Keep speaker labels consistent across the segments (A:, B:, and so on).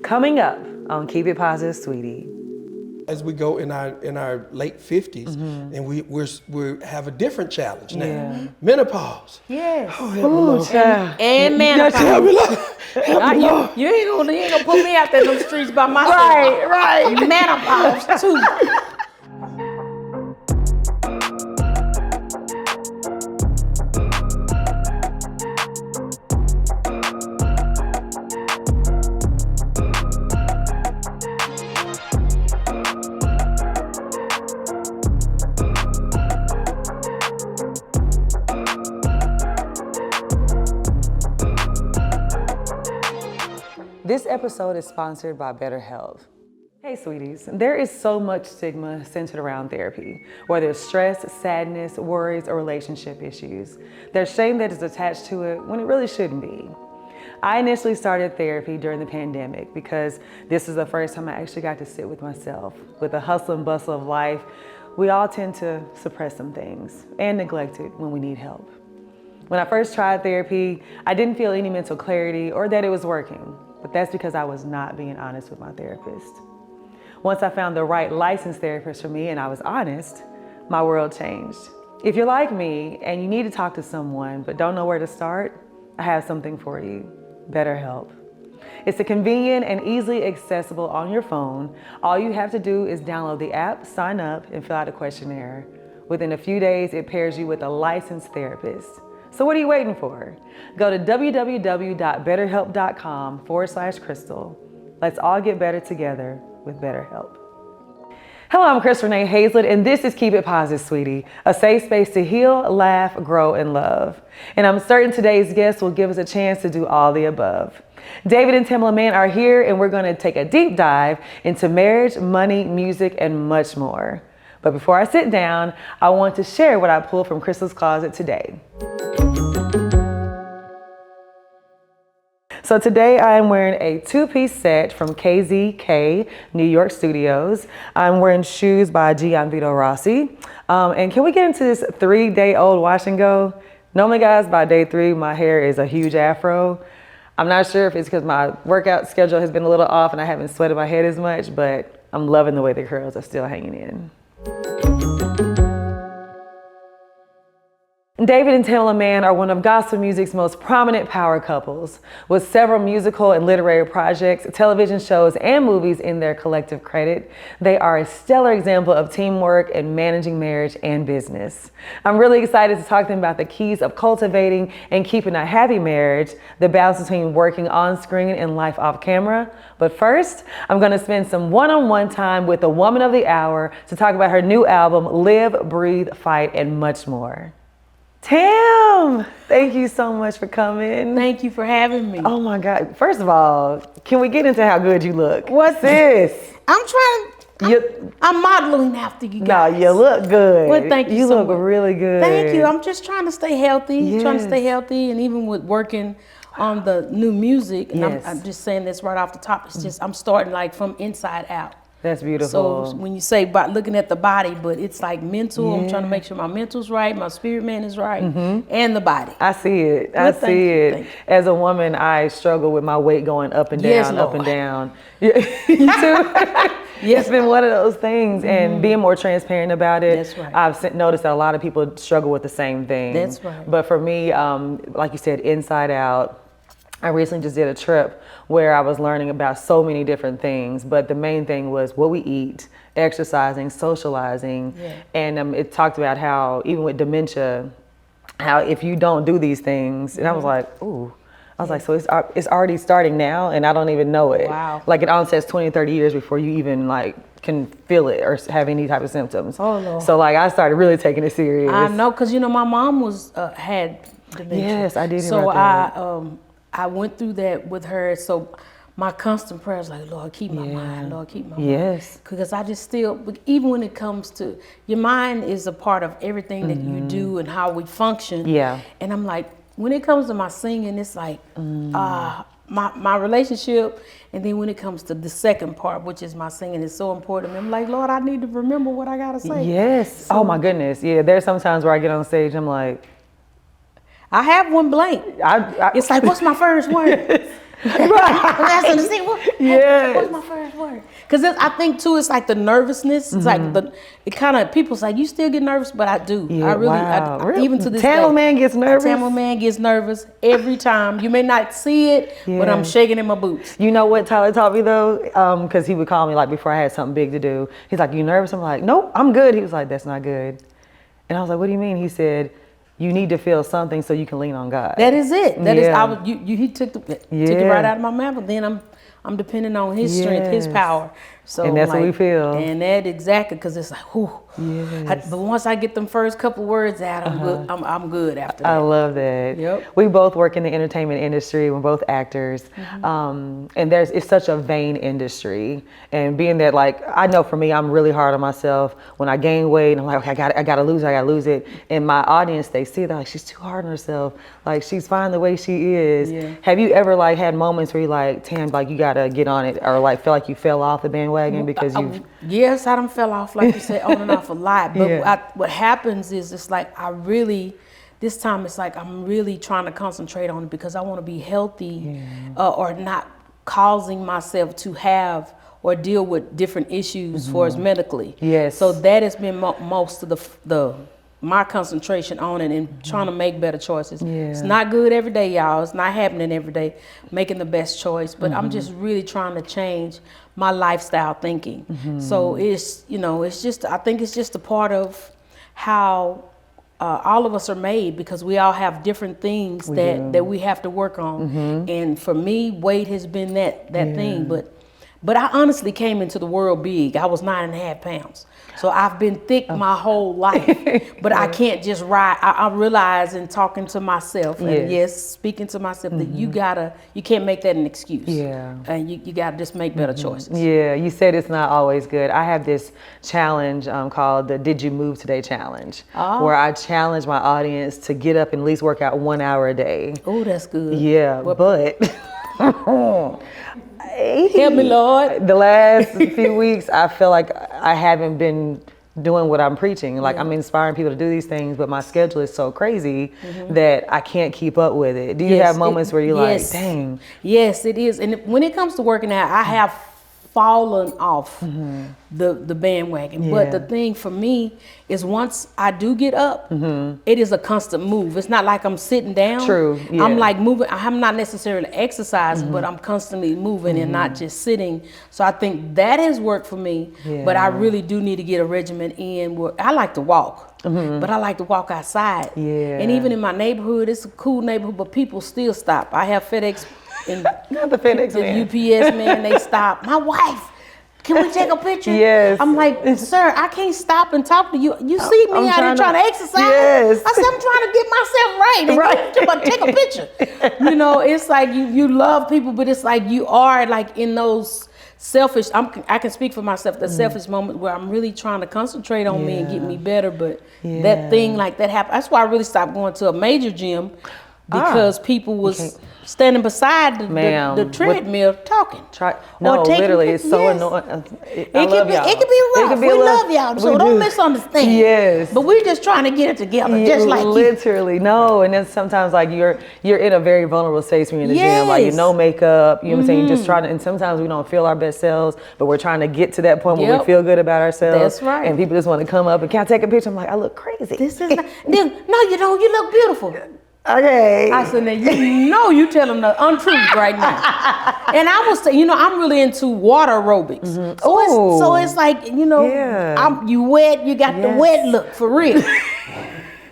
A: Coming up on Keep It Positive, Sweetie.
B: As we go in our late 50s, and we have a different challenge now. Menopause.
C: Yes.
B: Oh, help me, Lord.
C: And menopause.
B: Help me, Lord. Help me, Lord.
C: You ain't gonna put me out there in them streets by myself.
B: Right.
C: Menopause too.
A: This episode is sponsored by BetterHelp. Hey sweeties, there is so much stigma centered around therapy, whether it's stress, sadness, worries, or relationship issues. There's shame that is attached to it when it really shouldn't be. I initially started therapy during the pandemic because this is the first time I actually got to sit with myself. With the hustle and bustle of life, we all tend to suppress some things and neglect it when we need help. When I first tried therapy, I didn't feel any mental clarity or that it was working. But that's because I was not being honest with my therapist. Once I found the right licensed therapist for me and I was honest, my world changed. If you're like me and you need to talk to someone but don't know where to start, I have something for you, BetterHelp. It's a convenient and easily accessible on your phone. All you have to do is download the app, sign up, and fill out a questionnaire. Within a few days, it pairs you with a licensed therapist. So what are you waiting for? Go to www.betterhelp.com/Crystal. Let's all get better together with BetterHelp. Hello, I'm Renee Hayslett, and this is Keep It Positive, Sweetie, a safe space to heal, laugh, grow, and love. And I'm certain today's guest will give us a chance to do all the above. David and Tamela Mann are here, and we're going to take a deep dive into marriage, money, music, and much more. But before I sit down, I want to share what I pulled from Crystal's closet today. So today I am wearing a two-piece set from KZK New York Studios. I'm wearing shoes by Gianvito Rossi. And can we get into this 3-day-old wash and go? Normally guys, by day 3, my hair is a huge afro. I'm not sure if it's because my workout schedule has been a little off and I haven't sweated my head as much, but I'm loving the way the curls are still hanging in. David and Tamela Mann are one of gospel music's most prominent power couples, with several musical and literary projects, television shows, and movies in their collective credit. They are a stellar example of teamwork and managing marriage and business. I'm really excited to talk to them about the keys of cultivating and keeping a happy marriage, the balance between working on screen and life off camera. But first, I'm going to spend some one-on-one time with the woman of the hour to talk about her new album, Live, Breathe, Fight, and much more. Tam, thank you so much for coming.
C: Thank you for having me.
A: Oh my God. First of all, can we get into how good you look? What's this?
C: I'm modeling after you guys.
A: No, you look good.
C: Well, thank you.
A: You
C: so
A: look
C: much.
A: really good.
C: Thank you. I'm just trying to stay healthy.
A: Yes.
C: Trying to stay healthy, and even with working on the new music, and
A: Yes.
C: I'm just saying this right off the top. It's just I'm starting like from inside out.
A: That's beautiful.
C: So when you say about looking at the body, but it's like mental. Yeah. I'm trying to make sure my mental's right, my spirit man is right, and the body.
A: I see it. I see it. As a woman, I struggle with my weight going up and down, up and down. You too? Yes. It's been one of those things, and being more transparent about it.
C: That's right.
A: I've noticed that a lot of people struggle with the same thing.
C: That's right.
A: But for me, like you said, inside out, I recently just did a trip where I was learning about so many different things, but the main thing was what we eat, exercising, socializing, and it talked about how even with dementia, how if you don't do these things, and I was like, ooh, I was like, so it's already starting now, and I don't even know it.
C: Wow.
A: Like it onsets 20, 30 years before you even like can feel it or have any type of symptoms.
C: Oh Lord.
A: So like I started really taking it serious.
C: I know, cause you know my mom had dementia.
A: Yes, I did.
C: So I went through that with her. So my constant prayer is like, Lord, keep my mind. Lord, keep my mind.
A: Yes.
C: Because I just still, even when it comes to, your mind is a part of everything that you do and how we function.
A: Yeah.
C: And I'm like, when it comes to my singing, it's like my relationship. And then when it comes to the second part, which is my singing, is so important. I'm like, Lord, I need to remember what I got to say.
A: Yes.
C: So,
A: oh my goodness. Yeah. There's sometimes where I get on stage, I'm like,
C: I have one blank. It's like, what's my first word? I'm asking to see
A: Yes.
C: what's my first word. Because I think too, it's like the nervousness. It's like it kind of, people's like, you still get nervous, but I do.
A: Yeah,
C: I really,
A: wow. Really?
C: even to this
A: Tamela
C: day.
A: Man gets nervous?
C: Tamela Man gets nervous every time. You may not see it, but I'm shaking in my boots.
A: You know what Tyler taught me though? Because he would call me like before I had something big to do. He's like, you nervous? I'm like, nope, I'm good. He was like, that's not good. And I was like, what do you mean? He said, you need to feel something so you can lean on God.
C: That is it. That is,
A: Yeah.
C: he took it right out of my mouth, but then I'm depending on his strength, his power. So
A: And that's what we feel.
C: And that exactly, because it's like, whew.
A: Yes.
C: But once I get them first couple words out, I'm good. I'm good after that.
A: I love that.
C: Yep.
A: We both work in the entertainment industry. We're both actors, and it's such a vain industry. And being that, like, I know for me, I'm really hard on myself when I gain weight. And I'm like, okay, I gotta lose it. And my audience, they see that like she's too hard on herself. Like she's fine the way she is.
C: Yeah.
A: Have you ever like had moments where you like, Tam, like you gotta get on it, or like feel like you fell off the bandwagon because you?
C: Yes, I done fell off, like you said, on and off a lot. But
A: Yeah.
C: what happens is it's like this time it's like I'm really trying to concentrate on it because I want to be healthy or not causing myself to have or deal with different issues for us medically.
A: Yes.
C: So that has been most of my concentration on it and trying to make better choices.
A: Yeah.
C: It's not good every day, y'all. It's not happening every day, making the best choice. But I'm just really trying to change my lifestyle thinking. So it's, I think it's just a part of how all of us are made, because we all have different things that we have to work on. And for me, weight has been that thing. But I honestly came into the world big. I was 9.5 pounds. So I've been thick my whole life, but I can't just ride. I realize in talking to myself and speaking to myself that you can't make that an excuse.
A: Yeah.
C: And you gotta just make better choices.
A: Yeah, you said it's not always good. I have this challenge called the Did You Move Today challenge, where I challenge my audience to get up and at least work out 1 hour a day.
C: Oh, that's good.
A: Yeah, but
C: Help me, Lord.
A: the last few weeks, I feel like I haven't been doing what I'm preaching. Like I'm inspiring people to do these things, but my schedule is so crazy that I can't keep up with it. Do you have moments where you're like, dang?
C: Yes, it is. And when it comes to working out, I have fallen off the bandwagon. But the thing for me is once I do get up, it is a constant move. It's not like I'm sitting down.
A: True. Yeah.
C: I'm like moving. I'm not necessarily exercising, but I'm constantly moving and not just sitting. So I think that has worked for me.
A: Yeah.
C: But I really do need to get a regimen in where I like to walk. But I like to walk outside.
A: Yeah.
C: And even in my neighborhood, it's a cool neighborhood, but people still stop. I have FedEx and
A: Not the FedEx man.
C: UPS man, they stop. My wife, can we take a picture?
A: Yes.
C: I'm like, sir, I can't stop and talk to you. You see me
A: I'm
C: out here trying to exercise?
A: Yes.
C: I said, I'm trying to get myself right. And
A: Right.
C: you about to take a picture. It's like you love people, but it's like you are like in those selfish, I can speak for myself, the selfish moment where I'm really trying to concentrate on me and get me better, but that thing like that happened. That's why I really stopped going to a major gym, because people was standing beside the treadmill talking.
A: No,
C: taking
A: literally, it's so
C: yes.
A: annoying.
C: It can be rough. We love y'all, so don't misunderstand.
A: Yes.
C: But we're just trying to get it together, just like you.
A: Literally, no. And then sometimes like you're in a very vulnerable space when you're in the gym. Like no makeup, you know what I'm saying? You're just trying to, and sometimes we don't feel our best selves, but we're trying to get to that point where we feel good about ourselves.
C: That's right.
A: And people just want to come up and can I take a picture? I'm like, I look crazy.
C: This is not, no, you don't. You look beautiful.
A: Okay.
C: I said, now you telling the untruth right now. And I was, I'm really into water arobics. So it's like, you wet, you got the wet look for real.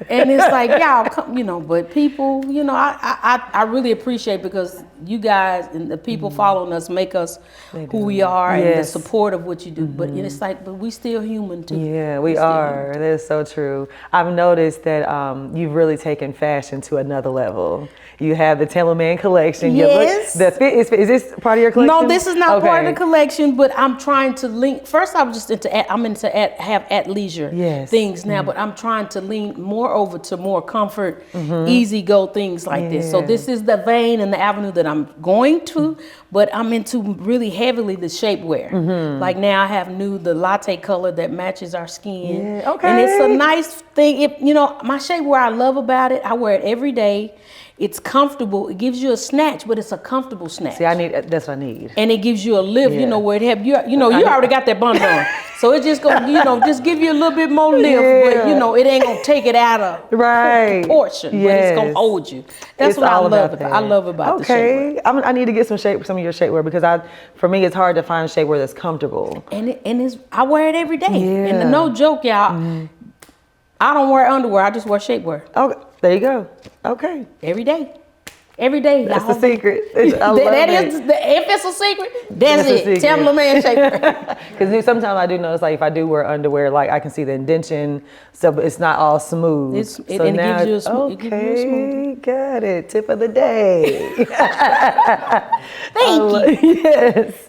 C: And it's like, y'all come, but people, I really appreciate, because you guys and the people following us make us who we are and the support of what you do. But it's like, but we still human too.
A: Yeah, we are. That's so true. I've noticed that you've really taken fashion to another level. You have the Tamela Mann collection.
C: Yes.
A: Is this part of your collection?
C: No, this is not part of the collection, but I'm trying to link. First, I was just into have athleisure things now, but I'm trying to lean more over to more comfort, easy go things like this. So this is the vein and the avenue that I'm going to, but I'm into really heavily the shapewear. Like now I have the latte color that matches our skin.
A: Yeah, okay.
C: And it's a nice thing. My shapewear I love about it, I wear it every day. it's comfortable. It gives you a snatch, but it's a comfortable snatch.
A: See, that's what I need.
C: And it gives you a lift,
A: Yeah.
C: where it have you already got that bun on. So it just gonna, just give you a little bit more lift, but it ain't gonna take it out of proportion, but it's gonna hold you. That's what I love. I love about the shapewear.
A: I need to get some of your shapewear because for me it's hard to find shapewear that's comfortable.
C: And I wear it every day. Yeah. And no joke, y'all. I don't wear underwear. I just wear shapewear.
A: Okay, there you go. Okay.
C: Every day. Every day.
A: That's the secret.
C: If it's a secret, that's it. Tamela Mann shapewear.
A: Because sometimes I do notice, like if I do wear underwear, like I can see the indentation, so it's not all smooth.
C: It gives you a smooth.
A: Okay, got it. Tip of the day.
C: Thank you.
A: Yes.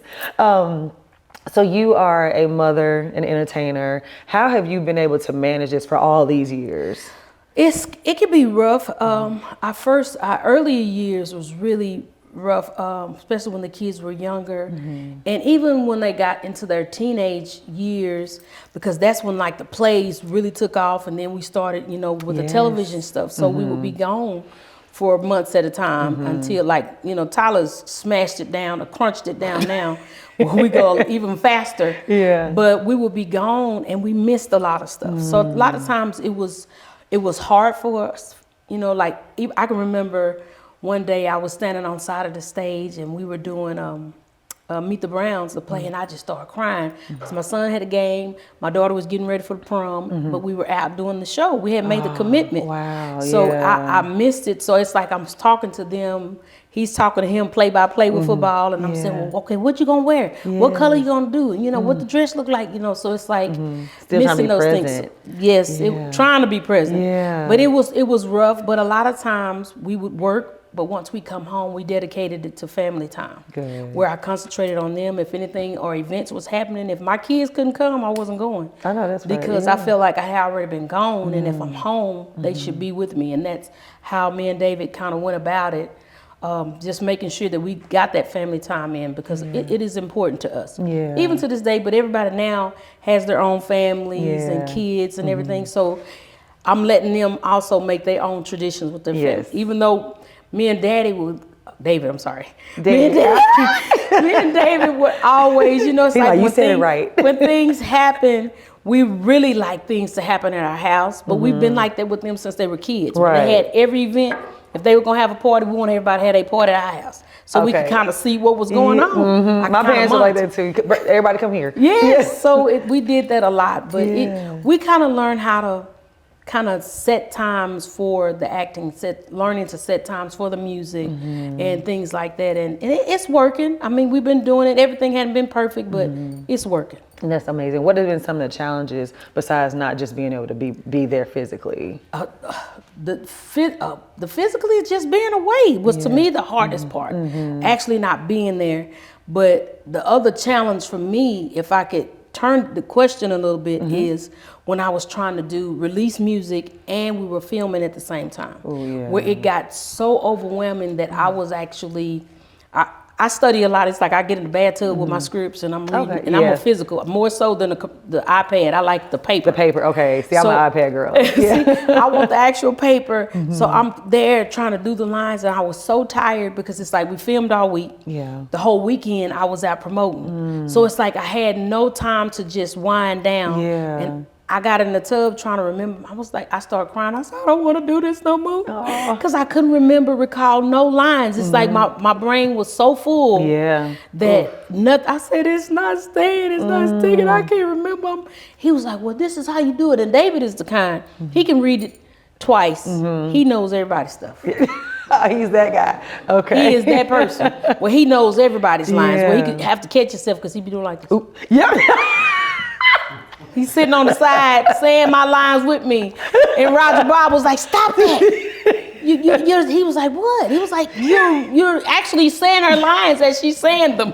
A: So you are a mother, an entertainer. How have you been able to manage this for all these years?
C: It can be rough. Our earlier years was really rough, especially when the kids were younger, and even when they got into their teenage years, because that's when like the plays really took off, and then we started, with the television stuff. So we would be gone for months at a time until like, Tyler's smashed it down or crunched it down now. We go even faster. Yeah. But we would be gone and we missed a lot of stuff. So a lot of times it was hard for us. Like I can remember one day I was standing on the side of the stage and we were doing Meet the Browns, the play, and I just started crying because my son had a game, my daughter was getting ready for the prom, but we were out doing the show. We had made the commitment.
A: Wow.
C: So I missed it. So it's like I'm talking to them. He's talking to him play by play with football, and I'm saying, well, okay, what you gonna wear? What color you gonna do? And what the dress look like? So it's like missing those things. Yes, trying to be present. Yeah. But it was rough. But a lot of times we would work. But once we come home, we dedicated it to family time. Good. Where I concentrated on them. If anything or events was happening, if my kids couldn't come, I wasn't going.
A: I know, that's right.
C: Because I felt like I had already been gone, and if I'm home, they should be with me. And that's how me and David kind of went about it. Just making sure that we got that family time in, because it is important to us. Yeah. Even to this day, but everybody now has their own families and kids and everything. So I'm letting them also make their own traditions with their families. Even though me and David would always, it's like
A: you said it right.
C: When things happen, we really like things to happen at our house, but we've been like that with them since they were kids. Right. When they had every event, if they were gonna have a party, we want everybody to have a party at our house, so we could kind of see what was going on.
A: My parents were like that too. Everybody come here.
C: Yes. So we did that a lot, but we kind of learned how to kind of set times for the acting, learning to set times for the music and things like that. And it's working. I mean, we've been doing it. Everything hadn't been perfect, but it's working.
A: And that's amazing. What have been some of the challenges besides not just being able to be there physically?
C: The physically is just being away was to me the hardest part. Actually not being there. But the other challenge for me, if I could turn the question a little bit, is when I was trying to release music and we were filming at the same time. Where it got so overwhelming that I was actually, I study a lot. It's like I get in the bathtub with my scripts and I'm reading, and I'm a physical, more so than the iPad. I like the paper.
A: The paper, okay. See, I'm an iPad girl.
C: See, I want the actual paper. So I'm there trying to do the lines, and I was so tired because it's like we filmed all week. Yeah. The whole weekend I was out promoting. So it's like I had no time to just wind down. Yeah. And I got in the tub trying to remember. I started crying. I said, I don't want to do this no more. Because I couldn't recall no lines. It's like my brain was so full that nothing. I said, it's not staying, it's not sticking. I can't remember. He was like, well, this is how you do it. And David is the kind, he can read it twice. He knows everybody's stuff.
A: He's that guy. Okay.
C: He is that person. Well, he knows everybody's lines. Well, he could have to catch himself because he be doing like this. He's sitting on the side saying my lines with me. And Roger Bob was like, stop that. He was like, what? He was like, you're actually saying her lines as she's saying them.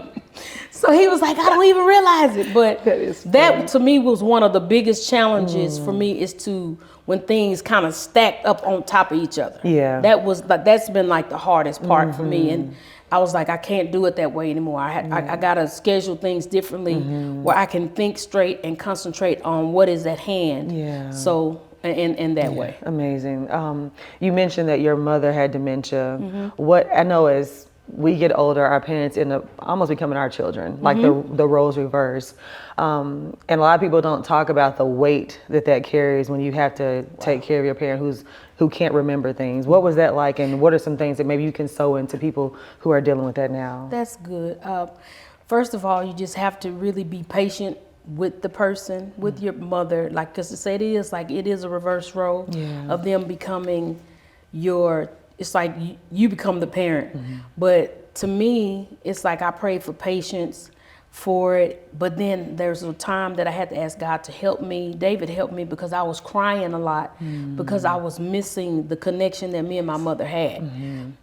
C: So he was like, I don't even realize it. But that to me was one of the biggest challenges for me, is to when things kind of stacked up on top of each other. Yeah. That's been like the hardest part for me. And I was like, I can't do it that way anymore. I gotta schedule things differently where I can think straight and concentrate on what is at hand. Yeah. So in that way.
A: Amazing. You mentioned that your mother had dementia. What I know is we get older, our parents end up almost becoming our children, like the roles reverse. And a lot of people don't talk about the weight that carries when you have to take care of your parent who can't remember things. What was that like, and what are some things that maybe you can sew into people who are dealing with that now?
C: That's good. First of all, you just have to really be patient with the person, with your mother, like, because to say it is a reverse role of them becoming it's like you become the parent. But to me, it's like I prayed for patience for it, but then there's a time that I had to ask God to help me. David helped me because I was crying a lot because I was missing the connection that me and my mother had.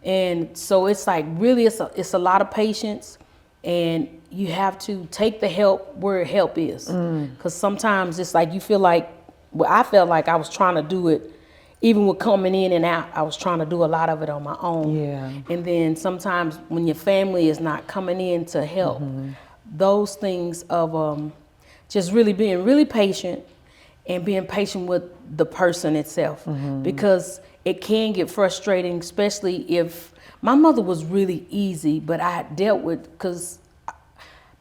C: And so it's like really it's a lot of patience, and you have to take the help where help is. Because sometimes it's like you feel like, well, I felt like I was trying to do it, even with coming in and out, I was trying to do a lot of it on my own. And then sometimes when your family is not coming in to help, those things of just really being really patient and being patient with the person itself, because it can get frustrating, especially if my mother was really easy, but I dealt with, because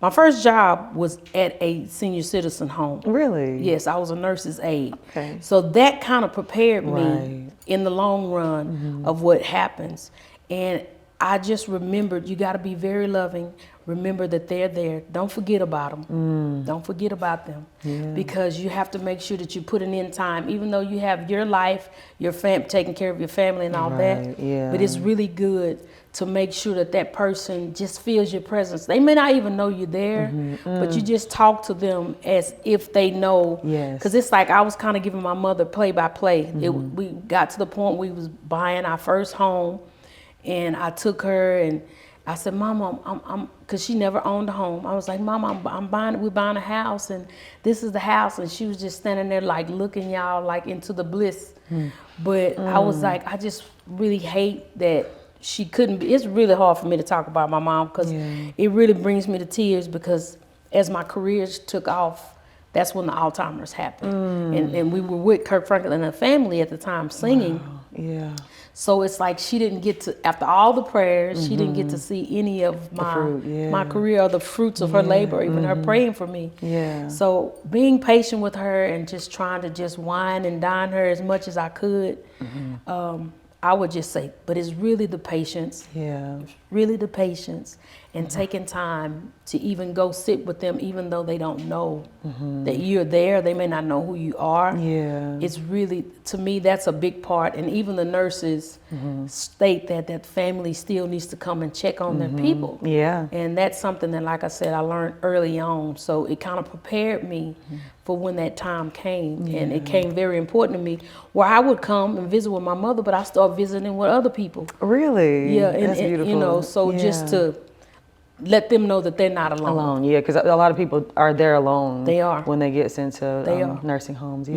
C: my first job was at a senior citizen home.
A: Really?
C: Yes, I was a nurse's aide.
A: Okay.
C: So that kind of prepared me in the long run of what happens. And I just remembered, you got to be very loving. Remember that they're there. Don't forget about them. Don't forget about them. Because you have to make sure that you put an in time, even though you have your life, your taking care of your family and all that. But it's really good to make sure that that person just feels your presence. They may not even know you're there, but you just talk to them as if they know. Because it's like I was kind of giving my mother play-by-play. We got to the point we was buying our first home, and I took her and I said, Mama, because she never owned a home. I was like, Mama, we're buying a house, and this is the house. And she was just standing there like looking y'all like into the bliss. But I was like, I just really hate that she couldn't be. It's really hard for me to talk about my mom, because it really brings me to tears, because as my career took off, that's when the Alzheimer's happened. And we were with Kirk Franklin and her family at the time singing. So it's like she didn't get to, after all the prayers, she didn't get to see any of my career or the fruits of her labor, even her praying for me. So being patient with her and just trying to just wine and dine her as much as I could, I would just say, but it's really the patience. Really the patience, and taking time to even go sit with them, even though they don't know that you're there. They may not know who you are. It's really, to me, that's a big part. And even the nurses state that family still needs to come and check on their people. And that's something that, like I said, I learned early on. So it kind of prepared me for when that time came. And it came very important to me, where I would come and visit with my mother, but I started visiting with other people.
A: Really?
C: That's beautiful. You know, so just to let them know that they're not alone.
A: Because a lot of people are there alone.
C: They are.
A: When they get sent to nursing homes.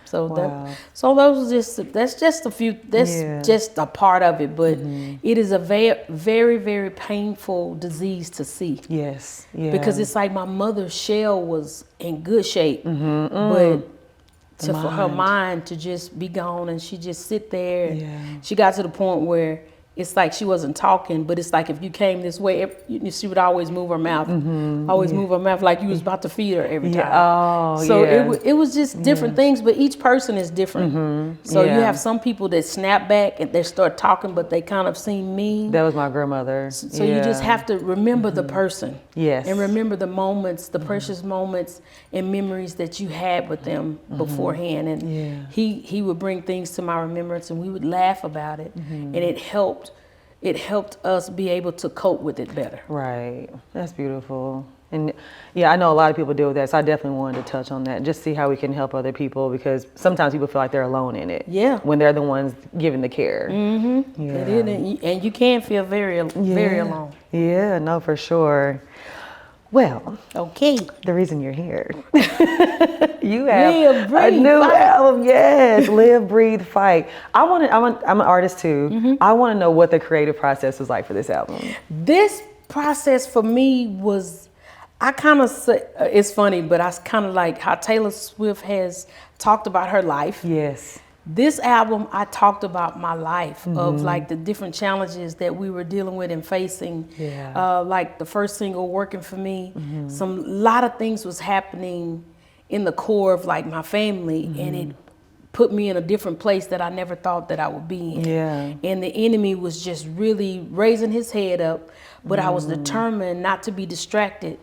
C: So that's just a few. That's just a part of it, but it is a very, very painful disease to see. Because it's like my mother's shell was in good shape, but for her mind to just be gone, and she just sit there. She got to the point where it's like she wasn't talking, but it's like if you came this way, she would always move her mouth, move her mouth like you was about to feed her every time. It was just different things, but each person is different. So you have some people that snap back and they start talking, but they kind of seem mean.
A: That was my grandmother.
C: So you just have to remember the person. And remember the moments, the precious moments and memories that you had with them beforehand. And he would bring things to my remembrance, and we would laugh about it, and it helped us be able to cope with it better.
A: Right. That's beautiful. And I know a lot of people deal with that, so I definitely wanted to touch on that, just see how we can help other people, because sometimes people feel like they're alone in it. When they're the ones giving the care. And you can feel very alone. No, for sure. Well, the reason you're here, you have a new album. Live, Breathe, Fight. I'm an artist too. I want to know what the creative process was like for this album.
C: This process for me was, I kind of say, it's funny, but I kind of like how Taylor Swift has talked about her life.
A: Yes.
C: This album, I talked about my life of like the different challenges that we were dealing with and facing.
A: Yeah.
C: Like the first single, Working For Me, lot of things was happening in the core of like my family, and it put me in a different place that I never thought that I would be in.
A: Yeah.
C: And the enemy was just really raising his head up, but I was determined not to be distracted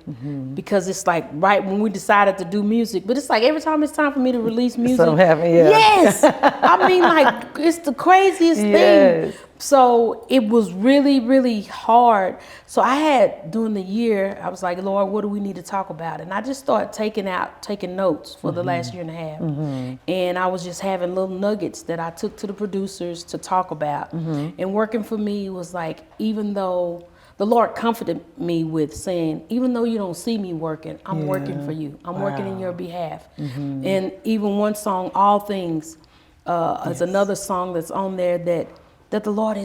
C: because it's like right when we decided to do music, but it's like every time it's time for me to release music.
A: Something happened, yeah.
C: Yes. I mean, like, it's the craziest
A: Yes.
C: thing. So it was really, really hard. So I had, during the year, I was like, Lord, what do we need to talk about? And I just started taking notes for the last year and a half. And I was just having little nuggets that I took to the producers to talk about. And Working For Me was like, even though the Lord comforted me with saying, even though you don't see me working, I'm working for you. I'm working in your behalf. And even one song, All Things, is another song that's on there that the Lord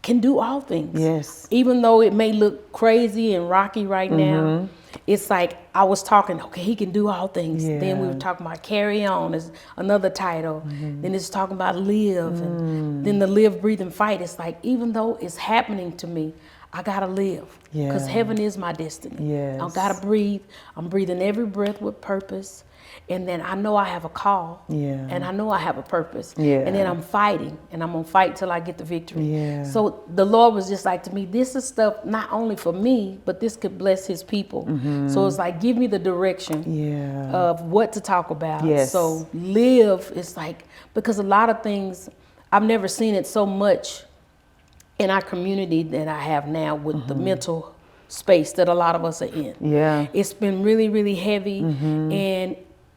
C: can do all things.
A: Yes.
C: Even though it may look crazy and rocky right now, it's like I was talking, okay, he can do all things.
A: Yeah.
C: Then we were talking about Carry On is another title. Then it's talking about Live. And then the Live, Breathe, and Fight. It's like, even though it's happening to me, I gotta live. Because heaven is my destiny.
A: Yes.
C: I gotta breathe. I'm breathing every breath with purpose. And then I know I have a call.
A: Yeah.
C: And I know I have a purpose.
A: Yeah.
C: And then I'm fighting, and I'm gonna fight till I get the victory.
A: Yeah.
C: So the Lord was just like to me, this is stuff not only for me, but this could bless his people. So it's like, give me the direction of what to talk about.
A: Yes.
C: So live is like, because a lot of things, I've never seen it so much in our community that I have now with the mental space that a lot of us are in.
A: Yeah.
C: It's been really, really heavy, and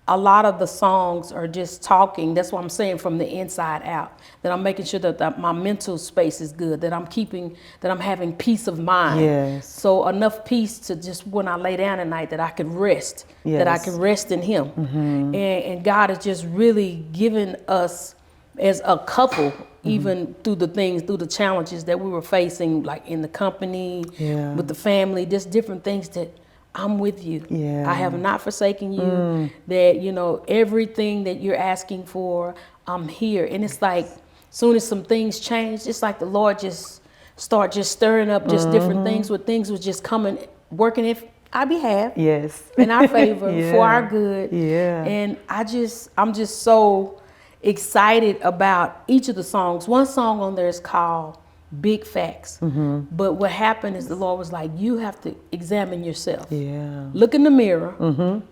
C: a lot of the songs are just talking. That's what I'm saying, from the inside out, that I'm making sure that my mental space is good, that I'm having peace of mind.
A: Yes.
C: So enough peace to just when I lay down at night that I can rest, that I can rest in him. And God has just really given us as a couple, even through the challenges that we were facing, like in the company, with the family, just different things, that I'm with you. I have not forsaken you. That, you know, everything that you're asking for, I'm here. And it's like, soon as some things change, it's like the Lord just start just stirring up just different things, where things was just coming, working in our behalf.
A: Yes.
C: In our favor, for our good.
A: Yeah.
C: And I'm just so excited about each of the songs. One song on there is called Big Facts. But what happened is the Lord was like, you have to examine yourself.
A: Yeah.
C: Look in the mirror.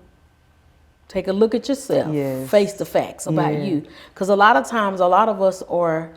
C: Take a look at yourself.
A: Yes.
C: Face the facts about you. Because a lot of times, a lot of us are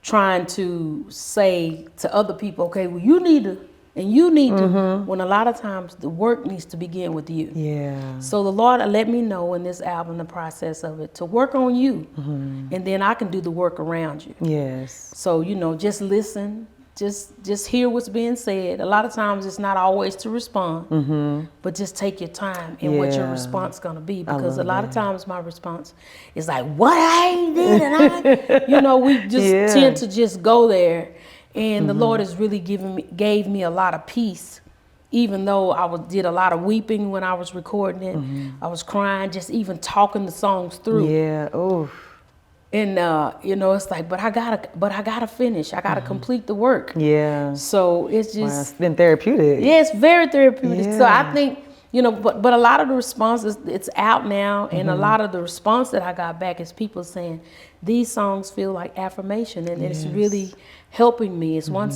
C: trying to say to other people, okay, well, you need to, and you need to, when a lot of times the work needs to begin with you.
A: Yeah.
C: So the Lord let me know in this album, the process of it, to work on you, and then I can do the work around you.
A: Yes.
C: So, you know, just listen, just hear what's being said. A lot of times it's not always to respond, but just take your time in what your response gonna be, because a lot of times my response is like, what I ain't did, and I, you know, we just tend to just go there. And the Lord has really gave me a lot of peace, even though I did a lot of weeping when I was recording it. I was crying, just even talking the songs through.
A: Yeah. Oh.
C: And you know, it's like, but I gotta finish. I gotta complete the work.
A: Yeah.
C: So it's
A: Wow,
C: just,
A: it's been therapeutic.
C: yeah, it's very therapeutic. So
A: Yeah.
C: I think, you know, but a lot of the responses, it's out now, and a lot of the response that I got back is people saying these songs feel like affirmation, and it's really helping me. It's one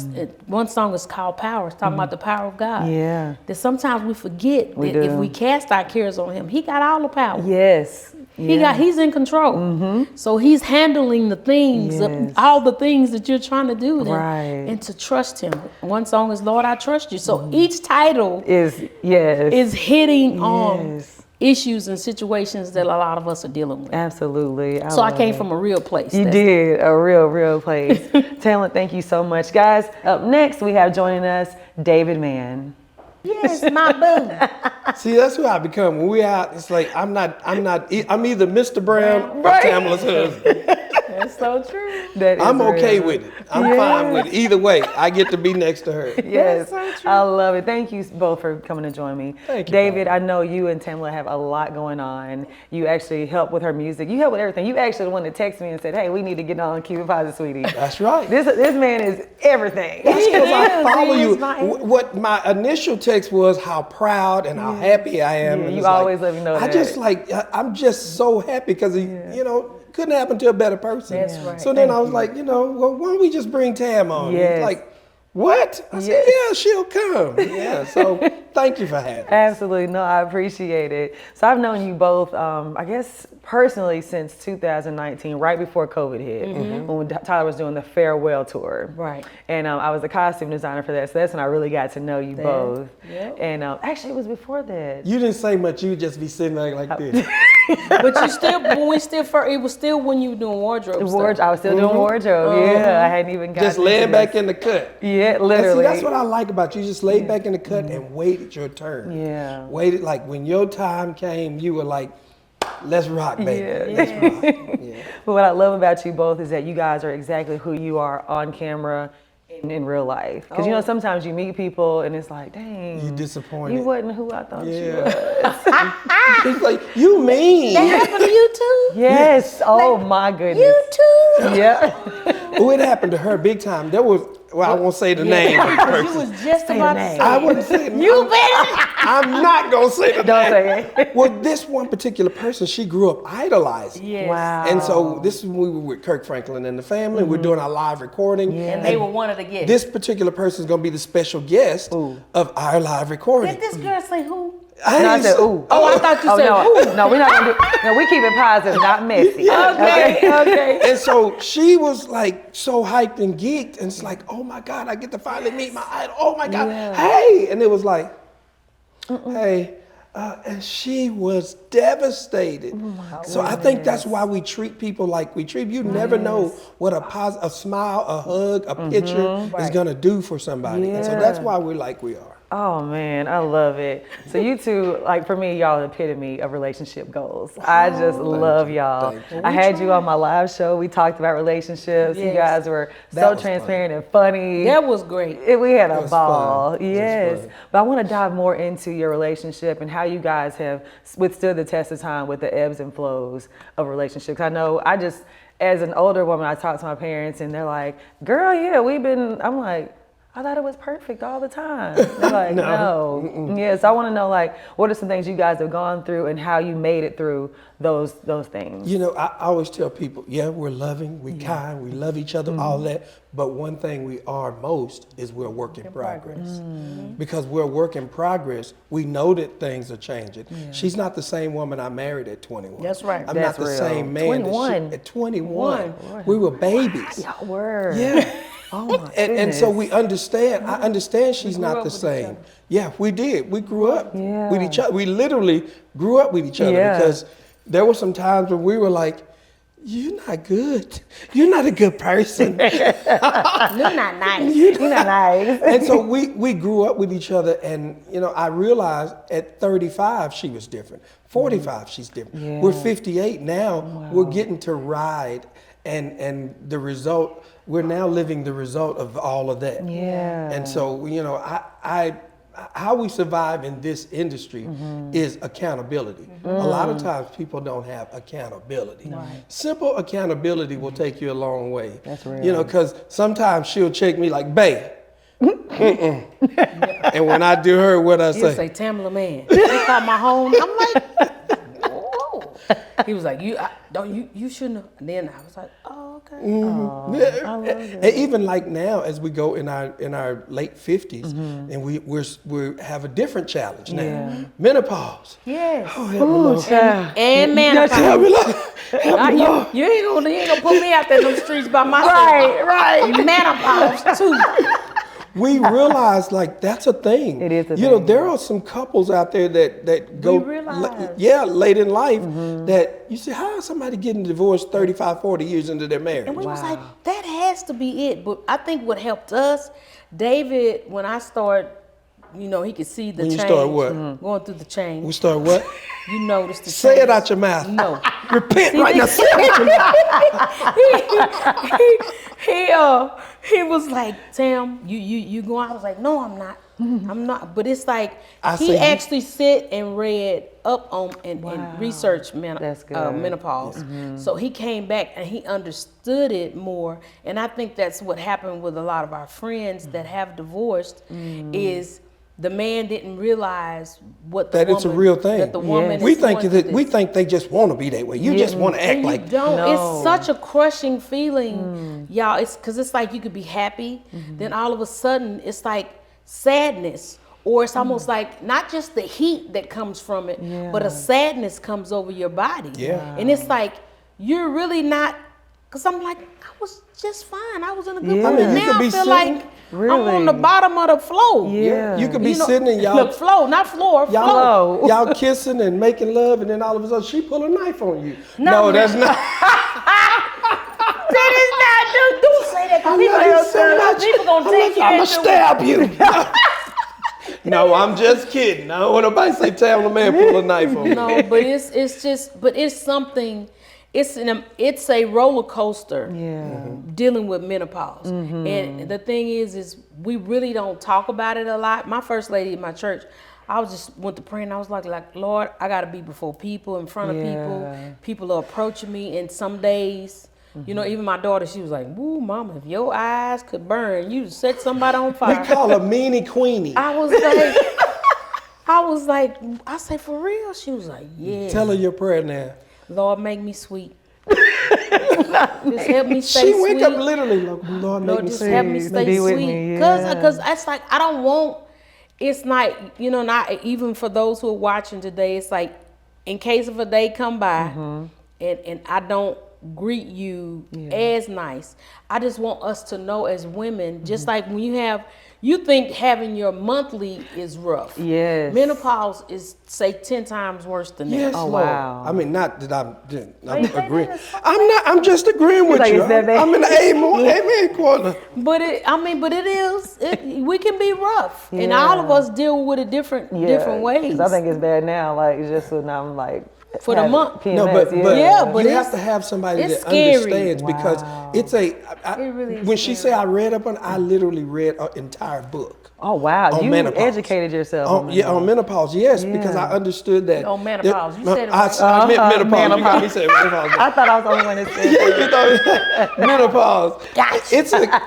C: song is called Power. It's talking about the power of God.
A: Yeah.
C: That sometimes we forget that if we cast our cares on him, he got all the power.
A: Yes.
C: He's in control. So he's handling the things, all the things that you're trying to do, and to trust him. One song is Lord, I Trust You. So each title is hitting on issues and situations that a lot of us are dealing with.
A: Absolutely.
C: So I came from a real place.
A: You did, a real place. Tamela, thank you so much. Guys, up next we have joining us David Mann.
C: Yes, my boo.
B: See, that's who I become. When we out, it's like I'm either Mr. Brown or Tamela's husband.
A: That's so true. That is
B: I'm okay
A: real.
B: with it. I'm fine with it. Either way, I get to be next to her.
A: Yes,
C: so true.
A: I love it. Thank you both for coming to join me.
B: Thank you,
A: David,
B: Paula.
A: I know you and Tamela have a lot going on. You actually help with her music. You help with everything. You actually the one that texted me and said, hey, we need to get on Keep It Positive, sweetie.
B: That's right.
A: This man is everything.
B: That's because I follow
C: He
B: you.
C: is my everything.
B: What my initial text was how proud and how happy I am.
A: Yeah,
B: And
A: you
B: it's
A: always let me know that.
B: I'm just so happy because, you know, couldn't happen to a better person.
C: That's right.
B: So then
A: Thank
B: I was
A: you.
B: like, you know, well, why don't we just bring Tam on?
A: Yes.
B: He's like, what? I said, yeah, she'll come. Yeah, so thank you for having me.
A: Absolutely. No, I appreciate it. So I've known you both, I guess, personally since 2019, right before COVID hit, when Tyler was doing the farewell tour.
C: Right.
A: And I was a costume designer for that. So that's when I really got to know you both.
C: Yep.
A: And actually, it was before that.
B: You didn't say much. You would just be sitting there like this.
C: But you still, when we still, it was still when you were doing wardrobe stuff.
A: I was still doing wardrobe. Yeah, I hadn't even gotten
B: Just laying back in the cut.
A: Yeah,
B: And
A: literally.
B: see, that's what I like about you. You just laid back in the cut and waited your turn.
A: Yeah.
B: Waited, like when your time came, you were like, let's rock, baby.
A: Yeah.
B: Let's rock. Yeah.
A: But what I love about you both is that you guys are exactly who you are on camera in real life. Because you know, sometimes you meet people and it's like, dang,
B: You disappointed.
A: you wasn't who I thought you
B: Yeah.
A: was.
B: He's like, you mean?
C: That happened to you too?
A: Yes. Oh my goodness.
C: You too?
A: Yeah.
B: Oh, it happened to her big time. There was, well, I won't say the name of the
C: You
B: person.
C: was just
A: Say
C: about
A: the
C: to
A: name.
C: say
B: I
C: it.
B: wouldn't say it.
C: You better.
B: I'm not going to say the
A: Don't
B: name.
A: say it.
B: Well, this one particular person, she grew up idolizing.
C: Yes.
A: Wow.
B: And so this is when we were with Kirk Franklin and the family. We're doing our live recording.
C: And they were one of the guests.
B: This particular person is going to be the special guest of our live recording.
C: Did this girl say who?
A: No, I said, ooh.
C: Oh, I thought you said
A: no,
C: who.
A: no, we're not gonna do. No, we keep it positive, not messy.
C: Okay.
B: And so she was like so hyped and geeked, and it's like, oh my God, I get to finally meet my idol. Oh my God, hey! And it was like, hey. And she was devastated. So I think that's why we treat people like we treat. You never know what a smile, a hug, a picture is gonna do for somebody. And so that's why we're like we are.
A: Oh man, I love it. So you two, like for me, y'all are the epitome of relationship goals. I just love y'all.
B: Thank you.
A: I had you on my live show. We talked about relationships. You
C: Yes.
A: guys were
B: That
A: so
B: was
A: transparent and funny.
C: That was great.
A: We had a
B: was
A: ball.
B: fun. It was
A: Yes.
B: fun.
A: But I want to dive more into your relationship and how you guys have withstood the test of time with the ebbs and flows of relationships. I know I just, as an older woman, I talk to my parents and they're like, girl, yeah, I'm like, I thought it was perfect all the time. They're like, no. Yes, I want to know, like, what are some things you guys have gone through and how you made it through those things?
B: You know, I always tell people, yeah, we're loving, we're kind, we love each other, all that. But one thing we are most is we're a work in progress. Because we're a work in progress, we know that things are changing. She's not the same woman I married at 21.
C: That's right.
B: I'm
A: That's
B: not the
A: real.
B: same man
A: 21.
B: at 21. We were babies.
A: Y'all were.
B: Yeah.
A: Oh my
B: And so
A: goodness.
B: we understand. I understand she's
C: grew
B: not
C: up
B: the
C: with each
B: same.
C: other.
B: Yeah, we did. We grew up
A: Yeah.
B: with each other. We literally grew up with each other
A: Yeah.
B: because there were some times when we were like, you're not good. You're not a good person.
C: You're not nice.
A: You're not nice.
B: And so we grew up with each other, and you know, I realized at 35 she was different. 45 she's different.
A: Yeah.
B: We're 58 now. We're getting to ride, and the result. We're now living the result of all of that.
A: Yeah.
B: And so you know, how we survive in this industry is accountability. A lot of times people don't have accountability. Simple accountability will take you a long way.
A: That's real.
B: You know, because sometimes she'll check me like, babe. And when I do her, what I
C: He'll
B: say?
C: say, Tamela Mann. They call my home. I'm like, whoa. He was like, you shouldn't have. And then I was like, oh, okay.
B: Yeah.
A: I love it.
B: And even like now, as we go in our late 50s, and we have a different challenge now.
A: Yeah.
B: Menopause.
C: Yes.
B: Oh, help me, Lord.
A: child.
C: And
B: Yes, help
C: menopause.
B: me, Lord. Help me, Lord.
C: You ain't gonna put me out there in the streets by myself.
A: Right.
C: Menopause too.
B: We realize like that's a thing.
A: It is a
B: You know,
A: thing.
B: there are some couples out there that go
C: realize.
B: late in life that you see, how is somebody getting divorced 35, 40 years into their marriage?
C: And we was like, that has to be it. But I think what helped us, David, when I started you know, he could see the
B: When you
C: change.
B: start what?
C: Going through the change.
B: We start what?
C: You notice the
B: Say
C: change.
B: it out your mouth.
C: No.
B: Repent right now. Say it out your mouth.
C: He was like, Tam, you going? I was like, no, I'm not. I'm not. But it's like he actually sit and read up on and researched menopause. So he came back and he understood it more. And I think that's what happened with a lot of our friends that have divorced is the man didn't realize what the
B: that
C: woman,
B: it's a real thing.
C: That the woman
B: we
C: is
B: think
C: going
B: that
C: through
B: we
C: this.
B: think they just want to be that way. You just want to act
C: And
B: like
C: you don't.
A: No.
C: It's such a crushing feeling, y'all. It's because it's like you could be happy, then all of a sudden it's like sadness, or it's almost like not just the heat that comes from it, but a sadness comes over your body.
B: Yeah.
C: And it's like you're really not. Because I'm like, I was just fine. I was in a good mood.
B: I mean, you
C: Now
B: could be
C: I feel
B: sitting-
C: like I'm on the bottom of the floor.
A: Yeah.
B: You could be
C: You know,
B: sitting and y'all
C: Look, floor, not floor, floor.
B: y'all kissing and making love, and then all of a sudden she pull a knife on you.
C: No,
B: No, that's not.
C: That is not, don't say that. 'Cause people gonna take you
B: I'm gonna
C: into
B: stab you. No, I'm just kidding. I don't want nobody to say Tamela Mann pull a knife on me.
C: No, but it's something. It's a roller coaster. Dealing with menopause, and the thing is we really don't talk about it a lot. My first lady in my church, I was just went to pray and I was like Lord, I gotta be before people, in front of people. People are approaching me, and some days, you know, even my daughter, she was like, "Woo, mama, if your eyes could burn, you'd set somebody on fire."
B: We call her Meanie Queenie.
C: I say, for real? She was like, yeah.
B: Tell her your prayer now.
C: Lord, make me sweet. Just help me stay
B: She
C: sweet.
B: wake up literally like, Lord, make
C: Lord,
B: me
C: just
B: sweet.
C: help me stay
A: Be with
C: sweet.
A: me,
C: Cause it's like I don't want. It's not, you know, not even for those who are watching today. It's like, in case of a day come by, and I don't greet you as nice. I just want us to know as women, just like when you think having your monthly is rough.
A: Yes.
C: Menopause is, say, 10 times worse than that.
B: Yes,
A: Oh,
B: Lord.
A: wow.
B: I mean, not that I'm
C: you think
B: agreeing.
C: that is so
B: I'm just agreeing with
A: like,
B: you.
A: it's that bad?
B: I'm in the amen corner.
C: But it is. We can be rough, and all of us deal with it different ways.
A: 'Cause I think it's bad now. Like, it's just when I'm like,
C: For the
A: having
C: month.
A: PMS,
B: No, but
C: but
B: you
C: it's-
B: have to have somebody
C: it's
B: that
C: scary.
B: understands because it's a.
C: It really is
B: when she
C: scary.
B: said I read up on, I literally read an entire book.
A: Oh wow,
B: On
A: you
B: menopause.
A: educated yourself.
B: On menopause, yes, because I understood that.
C: On menopause. You said it
B: I
C: right.
B: meant menopause. You got me saying menopause.
A: I thought I was the only one that said that.
B: You thought menopause.
C: Gotcha.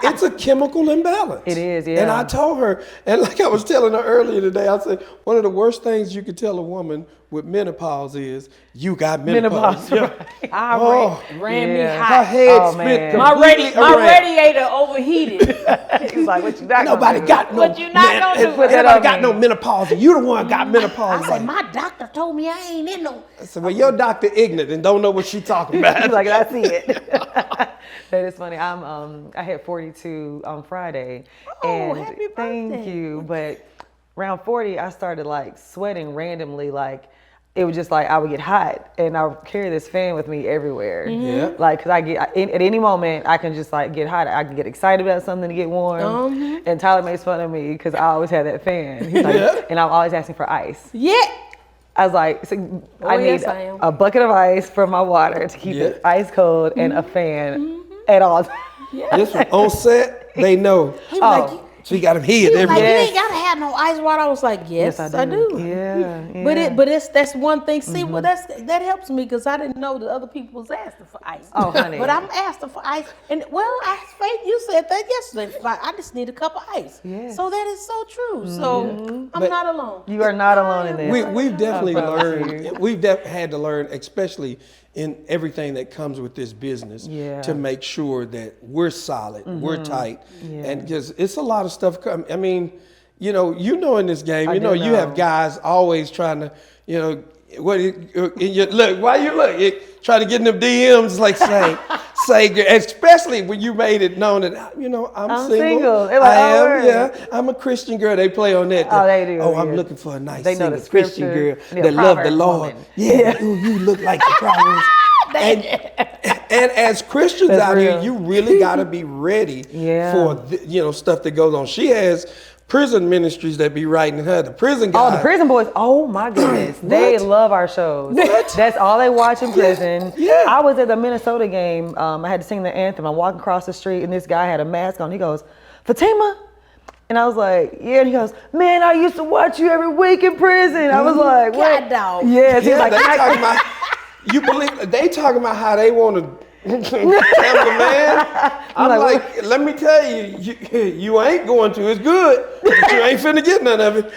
B: It's a chemical imbalance.
A: It is, yeah.
B: And I told her, and like I was telling her earlier today, I said one of the worst things you could tell a woman with menopause is you got menopause.
A: Menopause,
B: Yeah.
C: I ran me
A: Yeah.
B: Her
C: hot.
B: head
A: Oh,
B: split
A: man.
B: completely
C: My
B: around.
C: radiator overheated.
A: He's like, what you not
B: Nobody
A: gonna do?
B: got no.
C: What you not gonna do?
A: Put that
B: Nobody
A: on
B: got
A: me.
B: no menopause. You the one got menopause.
C: I said, my doctor told me I ain't in no.
B: I said, well, your doctor ignorant and don't know what she talking about.
A: He's like, I see it. That is funny. I had 42 on Friday.
C: Oh,
A: and
C: happy
A: thank
C: birthday.
A: you. But around 40, I started like sweating randomly. Like it was just like I would get hot, and I would carry this fan with me everywhere.
B: Yeah.
A: Like, cause at any moment I can just like get hot. I can get excited about something to get warm. And Tyler makes fun of me because I always have that fan. He's like, and I'm always asking for ice.
C: Yeah.
A: I was like, so I
C: yes,
A: need
C: I am.
A: a bucket of ice for my water to keep it ice cold and a fan at all times.
B: This one on set, they know.
C: He was like,
B: She got him hid
C: he was
B: every
C: like, you
A: Yes.
C: ain't gotta have no ice water. I was like, yes, I do.
A: Yeah.
C: But that's one thing. See, well, that helps me because I didn't know that other people was asking for ice.
A: Oh, honey.
C: But I'm asking for ice, and Faith, you said that yesterday. Like, I just need a cup of ice.
A: Yes.
C: So that is so true. So I'm not alone.
A: You are not alone in this.
B: We've definitely
A: I promise
B: learned. We've had to learn, especially in everything that comes with this business, to make sure that we're solid, we're tight, and because it's a lot of stuff. I mean, you know, in this game, you have guys always trying to, look. Why you look? Trying to get in them DMs, like say, especially when you made it known that I'm single.
A: They're like,
B: I am,
A: word.
B: I'm a Christian girl. They play on that.
A: Oh, they do,
B: Oh, I'm
A: yeah.
B: looking for a nice
A: They know
B: single
A: the
B: Christian girl
A: scripture.
B: that
A: Yeah,
B: love the
A: Proverbs
B: Lord.
A: woman.
B: Yeah, you look like the Proverbs. And as Christians
A: That's
B: out here,
A: real.
B: you really got to be ready
A: Yeah.
B: for stuff that goes on. She has prison ministries that be writing her. The prison guys.
A: Oh, the prison boys. Oh my goodness. They love our shows.
B: What?
A: That's all they watch in prison.
B: Yeah.
A: I was at the Minnesota game. I had to sing the anthem. I'm walking across the street and this guy had a mask on. He goes, Fatima? And I was like, yeah. And he goes, man, I used to watch you every week in prison. I was like, what?
C: God dog.
A: Yes. He was like,
B: they talking about, you believe, they talking about how they want to Tamela Mann. I'm like, let me tell you, you ain't going to. It's good, but you ain't finna get none of it.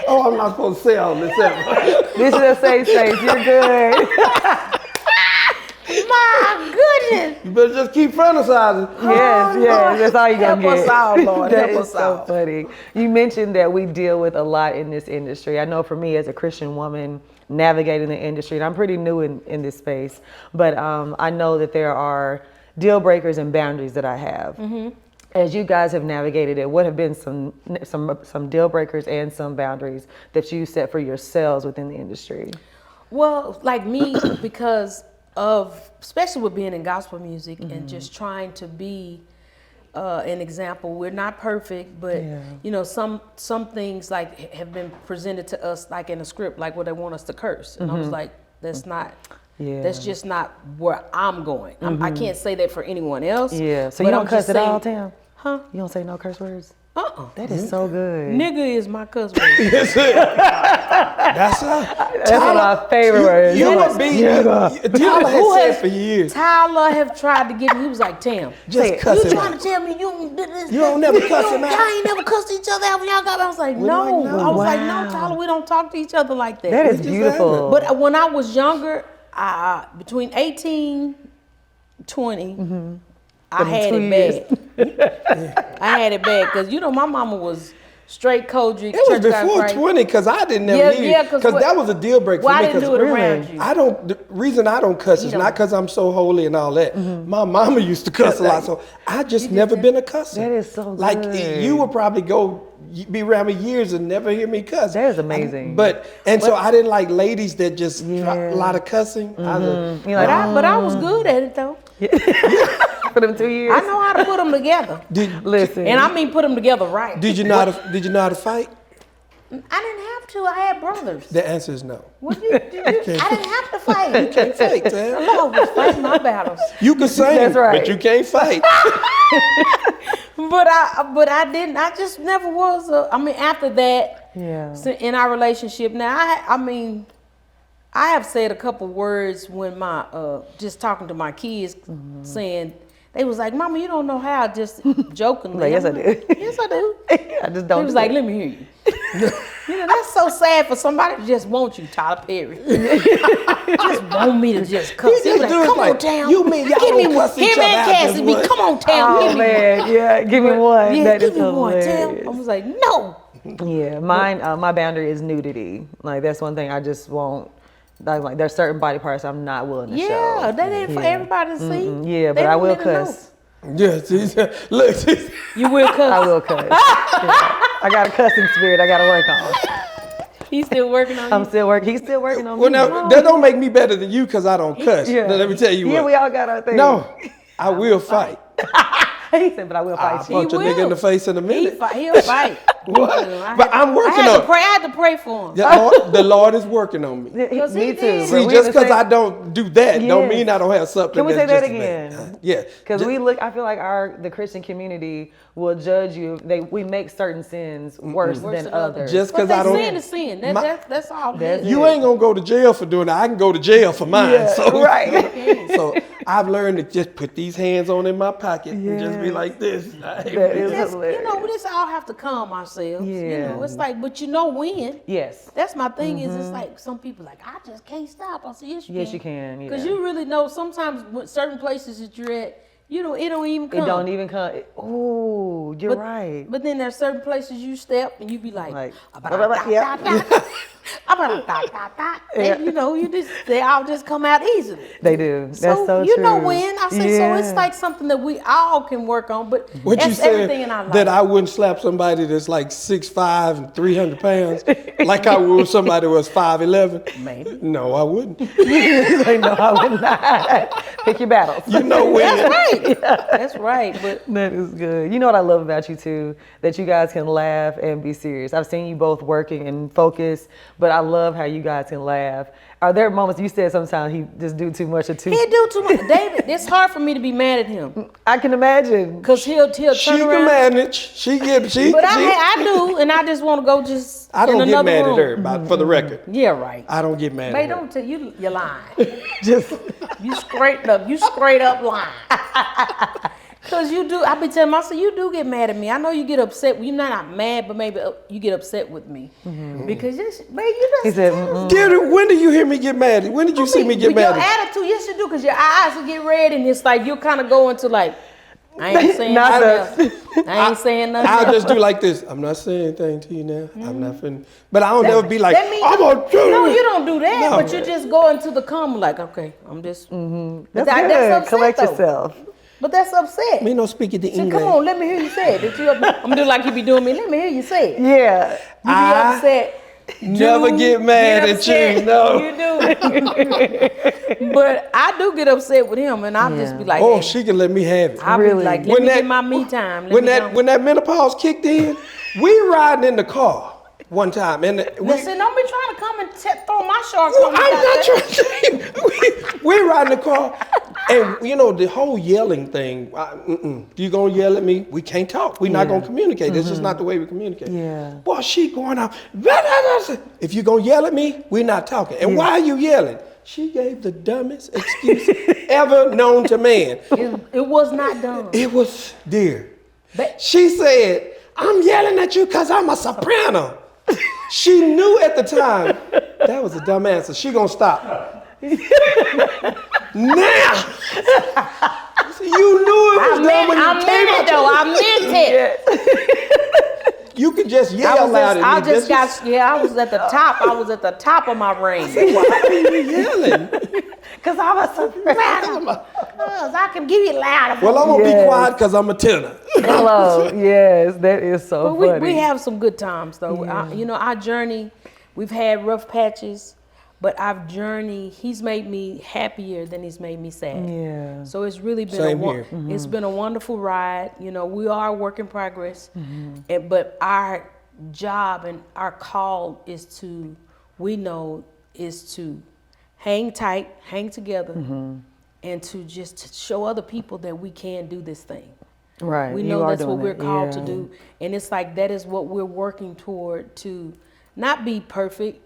B: Oh, I'm not supposed to say all this.
A: this is a safe space. You're good.
C: My goodness.
B: You better just keep fantasizing.
A: Yes, that's all you're going to get.
C: Help us out, Lord.
A: That
C: Help
A: is
C: us
A: so
C: out.
A: funny. You mentioned that we deal with a lot in this industry. I know for me as a Christian woman navigating the industry, and I'm pretty new in this space, but I know that there are deal breakers and boundaries that I have. As you guys have navigated it, what have been some deal breakers and some boundaries that you set for yourselves within the industry?
C: Well, like me, because of, especially with being in gospel music and just trying to be an example. We're not perfect, but you know, some things like have been presented to us like in a script, like where they want us to curse. And I was like, that's not, that's just not where I'm going. I can't say that for anyone else.
A: Yeah, so
C: but
A: you don't
C: I'm
A: cuss
C: just
A: at all,
C: saying-
A: Tam?
C: Huh?
A: You don't say no curse words?
C: That
A: That is so good.
C: Nigga is my cuss word.
B: That's it. That's
A: That's one of my favorite words.
B: You
A: I'm
B: would
A: like,
B: be.
A: nigga.
B: Tyler
C: Who
B: has
C: has-
B: said for years.
C: Tyler have tried to get me. He was like, Tam,
B: Just cuss
C: you
B: him
C: trying
B: out.
C: to tell me you don't do this?
B: You don't never cuss him out?
C: Y'all ain't never cussed each other out when y'all got. I was like, no.
B: like, no.
C: I was like, no,
A: Wow.
C: Tyler, we don't talk to each other like that.
A: That is
B: just
A: beautiful.
C: But when I was younger, between 18, 20, I had
A: 2
C: it bad. I had it bad because you know my mama was straight Kojic.
B: It was before 20 because I didn't never hear you. Because that was a deal breaker for
C: Well,
B: me.
C: I didn't do it around you.
B: I don't. The reason I don't cuss is not because I'm so holy and all that. My mama used to cuss a lot, so I just never been a cusser.
A: That is so
B: Like
A: good.
B: you would probably be around me years and never hear me cuss.
A: That is amazing.
B: So I didn't like ladies that just drop a lot of cussing. I was
A: You're like,
C: But I was good at it though.
A: for them 2 years.
C: I know how to put them together.
A: Listen.
C: And I mean put them together right.
B: Did you know how to fight?
C: I didn't have to. I had brothers.
B: The answer is no.
C: What I didn't have to fight.
B: Can't fight, Tam.
C: I was fighting my battles.
B: You can sing,
A: That's right.
B: but you can't fight.
C: But I didn't. I just never was. I mean, after that, so in our relationship now, I have said a couple words when my just talking to my kids, saying they was like, "Mama, you don't know how." Just jokingly.
A: Like, yes, I do.
C: Yes, I do.
A: I just don't.
C: He was like, "Let me hear you." You know, that's so sad for somebody to just want you, Tyler Perry. Just want me to just cuss. He was like, "Come on, Tam.
B: You mean y'all
C: Give me
B: don't
C: one.
B: cuss each
C: Him
B: other
C: and
B: out
C: Cassie
B: just
C: be,
B: once?
C: come on, Tam.
A: Oh
C: Give me one.
A: man, yeah, give me one.
C: Yeah,
A: That
C: give
A: is
C: me one, Tam.
A: hilarious.
C: I was like, no.
A: Yeah, mine. My boundary is nudity. Like that's one thing I just won't. Like there's certain body parts I'm not willing to show.
C: Yeah, that ain't for everybody to see.
A: Yeah,
C: They
A: but I
C: don't
A: will
C: need to know.
A: cuss.
B: Yes, look.
C: You will cuss.
A: I will cuss. Yeah. I got a cussing spirit I got to work on.
C: He's still working on
A: I'm
C: you.
A: still working. He's still working on
B: Well,
A: me.
B: now that don't make me better than you because I don't cuss.
A: Yeah.
B: Now, let me tell you
A: Yeah,
B: what.
A: we all got our thing.
B: No, I will fight.
A: He said, but I will
B: I'll
A: fight you.
B: punch a nigga in the face in a minute.
C: He'll fight.
B: What?
C: I
B: But I'm working
C: had
B: on
C: to pray. I had to pray for him.
B: The Lord is working on me.
A: Me
C: Because he
A: too.
C: did.
B: See, just because I don't do that, don't
A: Yes.
B: mean I don't have something.
A: Can we say
B: that's
A: that
B: just as bad.
A: again?
B: Yeah.
A: Because I feel like the Christian community will judge you. We make certain sins worse than others.
B: Just
C: But
B: because I don't.
C: sin is sin. That's all.
A: That's
B: You ain't gonna go to jail for doing that. I can go to jail for mine.
A: Yeah,
B: so,
A: right.
B: So I've learned to just put these hands on in my pocket and just be like this.
A: That is
C: You
A: hilarious.
C: know, we just all have to calm ourselves. You
A: Yeah.
C: know, it's like, but you know when.
A: Yes.
C: That's my thing. Is it's like some people like I just can't stop. I say yes, you
A: Yes,
C: can.
A: you can. Yeah.
C: Because you really know sometimes with certain places that you're at, you know, it don't even come.
A: It don't even come. Ooh, you're right.
C: But then there's certain places you step and you be like,
A: Like,
C: "Ah, bah, bah, bah,
A: yeah.
C: bah, bah." They all just come out easily.
A: They do. That's so
C: you
A: true.
C: know when I say so, it's like something that we all can work on. But
B: What you
C: that's
B: said
C: everything in our life.
B: that I wouldn't slap somebody that's like 6'5" and 300 pounds, like I would somebody who was 5'11"?
C: Maybe.
B: No, I wouldn't.
A: Like, no, I would not. Pick your battles.
B: You know when.
C: That's right. That's right. But
A: That is good. You know what I love about you too? That you guys can laugh and be serious. I've seen you both working and focus, but I love how you guys can laugh. Are there moments you said sometimes he just do too much or too?
C: he do too much. David, it's hard for me to be mad at him
A: I can imagine.
C: because he'll
B: She
C: turn
B: can
C: around.
B: manage. She
C: But I do, and I just want to go just
B: I don't
C: in
B: get
C: another
B: mad
C: room.
B: at her, but for the record,
C: Yeah, right.
B: I don't get mad
C: Babe,
B: at her.
C: don't tell you you're lying.
A: Just
C: You straight up lying. Cause you do. I be telling myself you do get mad at me. I know you get upset. You're not mad, but maybe you get upset with me because babe, you just.
A: he said,
B: Dear, when do you hear me get mad? When did you see me get
C: with
B: mad
C: your
B: at you?
C: attitude, yes you do, cause your eyes will get red and it's like you kind of go into like, I ain't saying
A: Not
C: nothing else. I ain't saying nothing
B: I'll
C: else.
B: just do like this. I'm not saying anything to you now. I'm not finna. But I don't never be like,
C: That means
B: I'm gonna do
C: no,
B: it.
C: you don't do that.
B: No.
C: But you just go into the calm like, okay, I'm just.
A: that's
C: That's
A: good.
C: upset,
A: Collect
C: though.
A: yourself.
C: But that's upset.
B: Me no speaking the
C: So
B: English.
C: come on, let me hear you say it. I'm doing like you be doing me. Let me hear you say it.
A: Yeah.
C: You be upset.
B: Never get mad at you.
C: upset.
B: No.
C: You do. But I do get upset with him, and I'll just be like,
B: Oh,
C: hey,
B: she can let me have it.
C: I'll
A: Really?
C: be like, let
B: When
C: me
B: that-
C: get my me time.
B: When that menopause kicked in, we riding in the car one time, and
C: Listen, don't be trying to come and throw my shorts
B: Well,
C: on me.
B: I'm not
C: goddamn.
B: trying to say. We ride in the car, and you know the whole yelling thing. You gonna yell at me? We can't talk. We're not gonna communicate. This is not the way we communicate.
A: Yeah.
B: Boy, she going out. If you gonna yell at me, we're not talking. And why are you yelling? She gave the dumbest excuse ever known to man.
C: It was not done.
B: It was, dear.
C: But-
B: She said, "I'm yelling at you because I'm a soprano." She knew at the time that was a dumb answer. She gonna stop. Now, you knew it was dumb when you
C: I
B: came
C: meant
B: out
C: it though. I meant it.
B: You could just yell loud
C: I
B: at me.
C: just got. Yeah, I was at the top. I was at the top of my range.
B: Why are you yelling?
A: Because I'm a soprano.
C: I can give you louder.
B: Well, I'm gonna be
A: Yes.
B: quiet because I'm a tenor.
A: Hello. Yes, that is so
C: But
A: funny.
C: we have some good times though. Our journey, we've had rough patches, but our journey, he's made me happier than he's made me sad.
A: Yeah.
C: So it's really been
B: Same here.
C: It's been a wonderful ride. You know, we are a work in progress, but our job and our call is to hang tight, hang together, and to just show other people that we can do this thing.
A: Right.
C: We
A: you
C: know
A: are
C: that's what
A: doing
C: we're
A: it.
C: called to
A: Yeah.
C: do. And it's like that is what we're working toward, to not be perfect,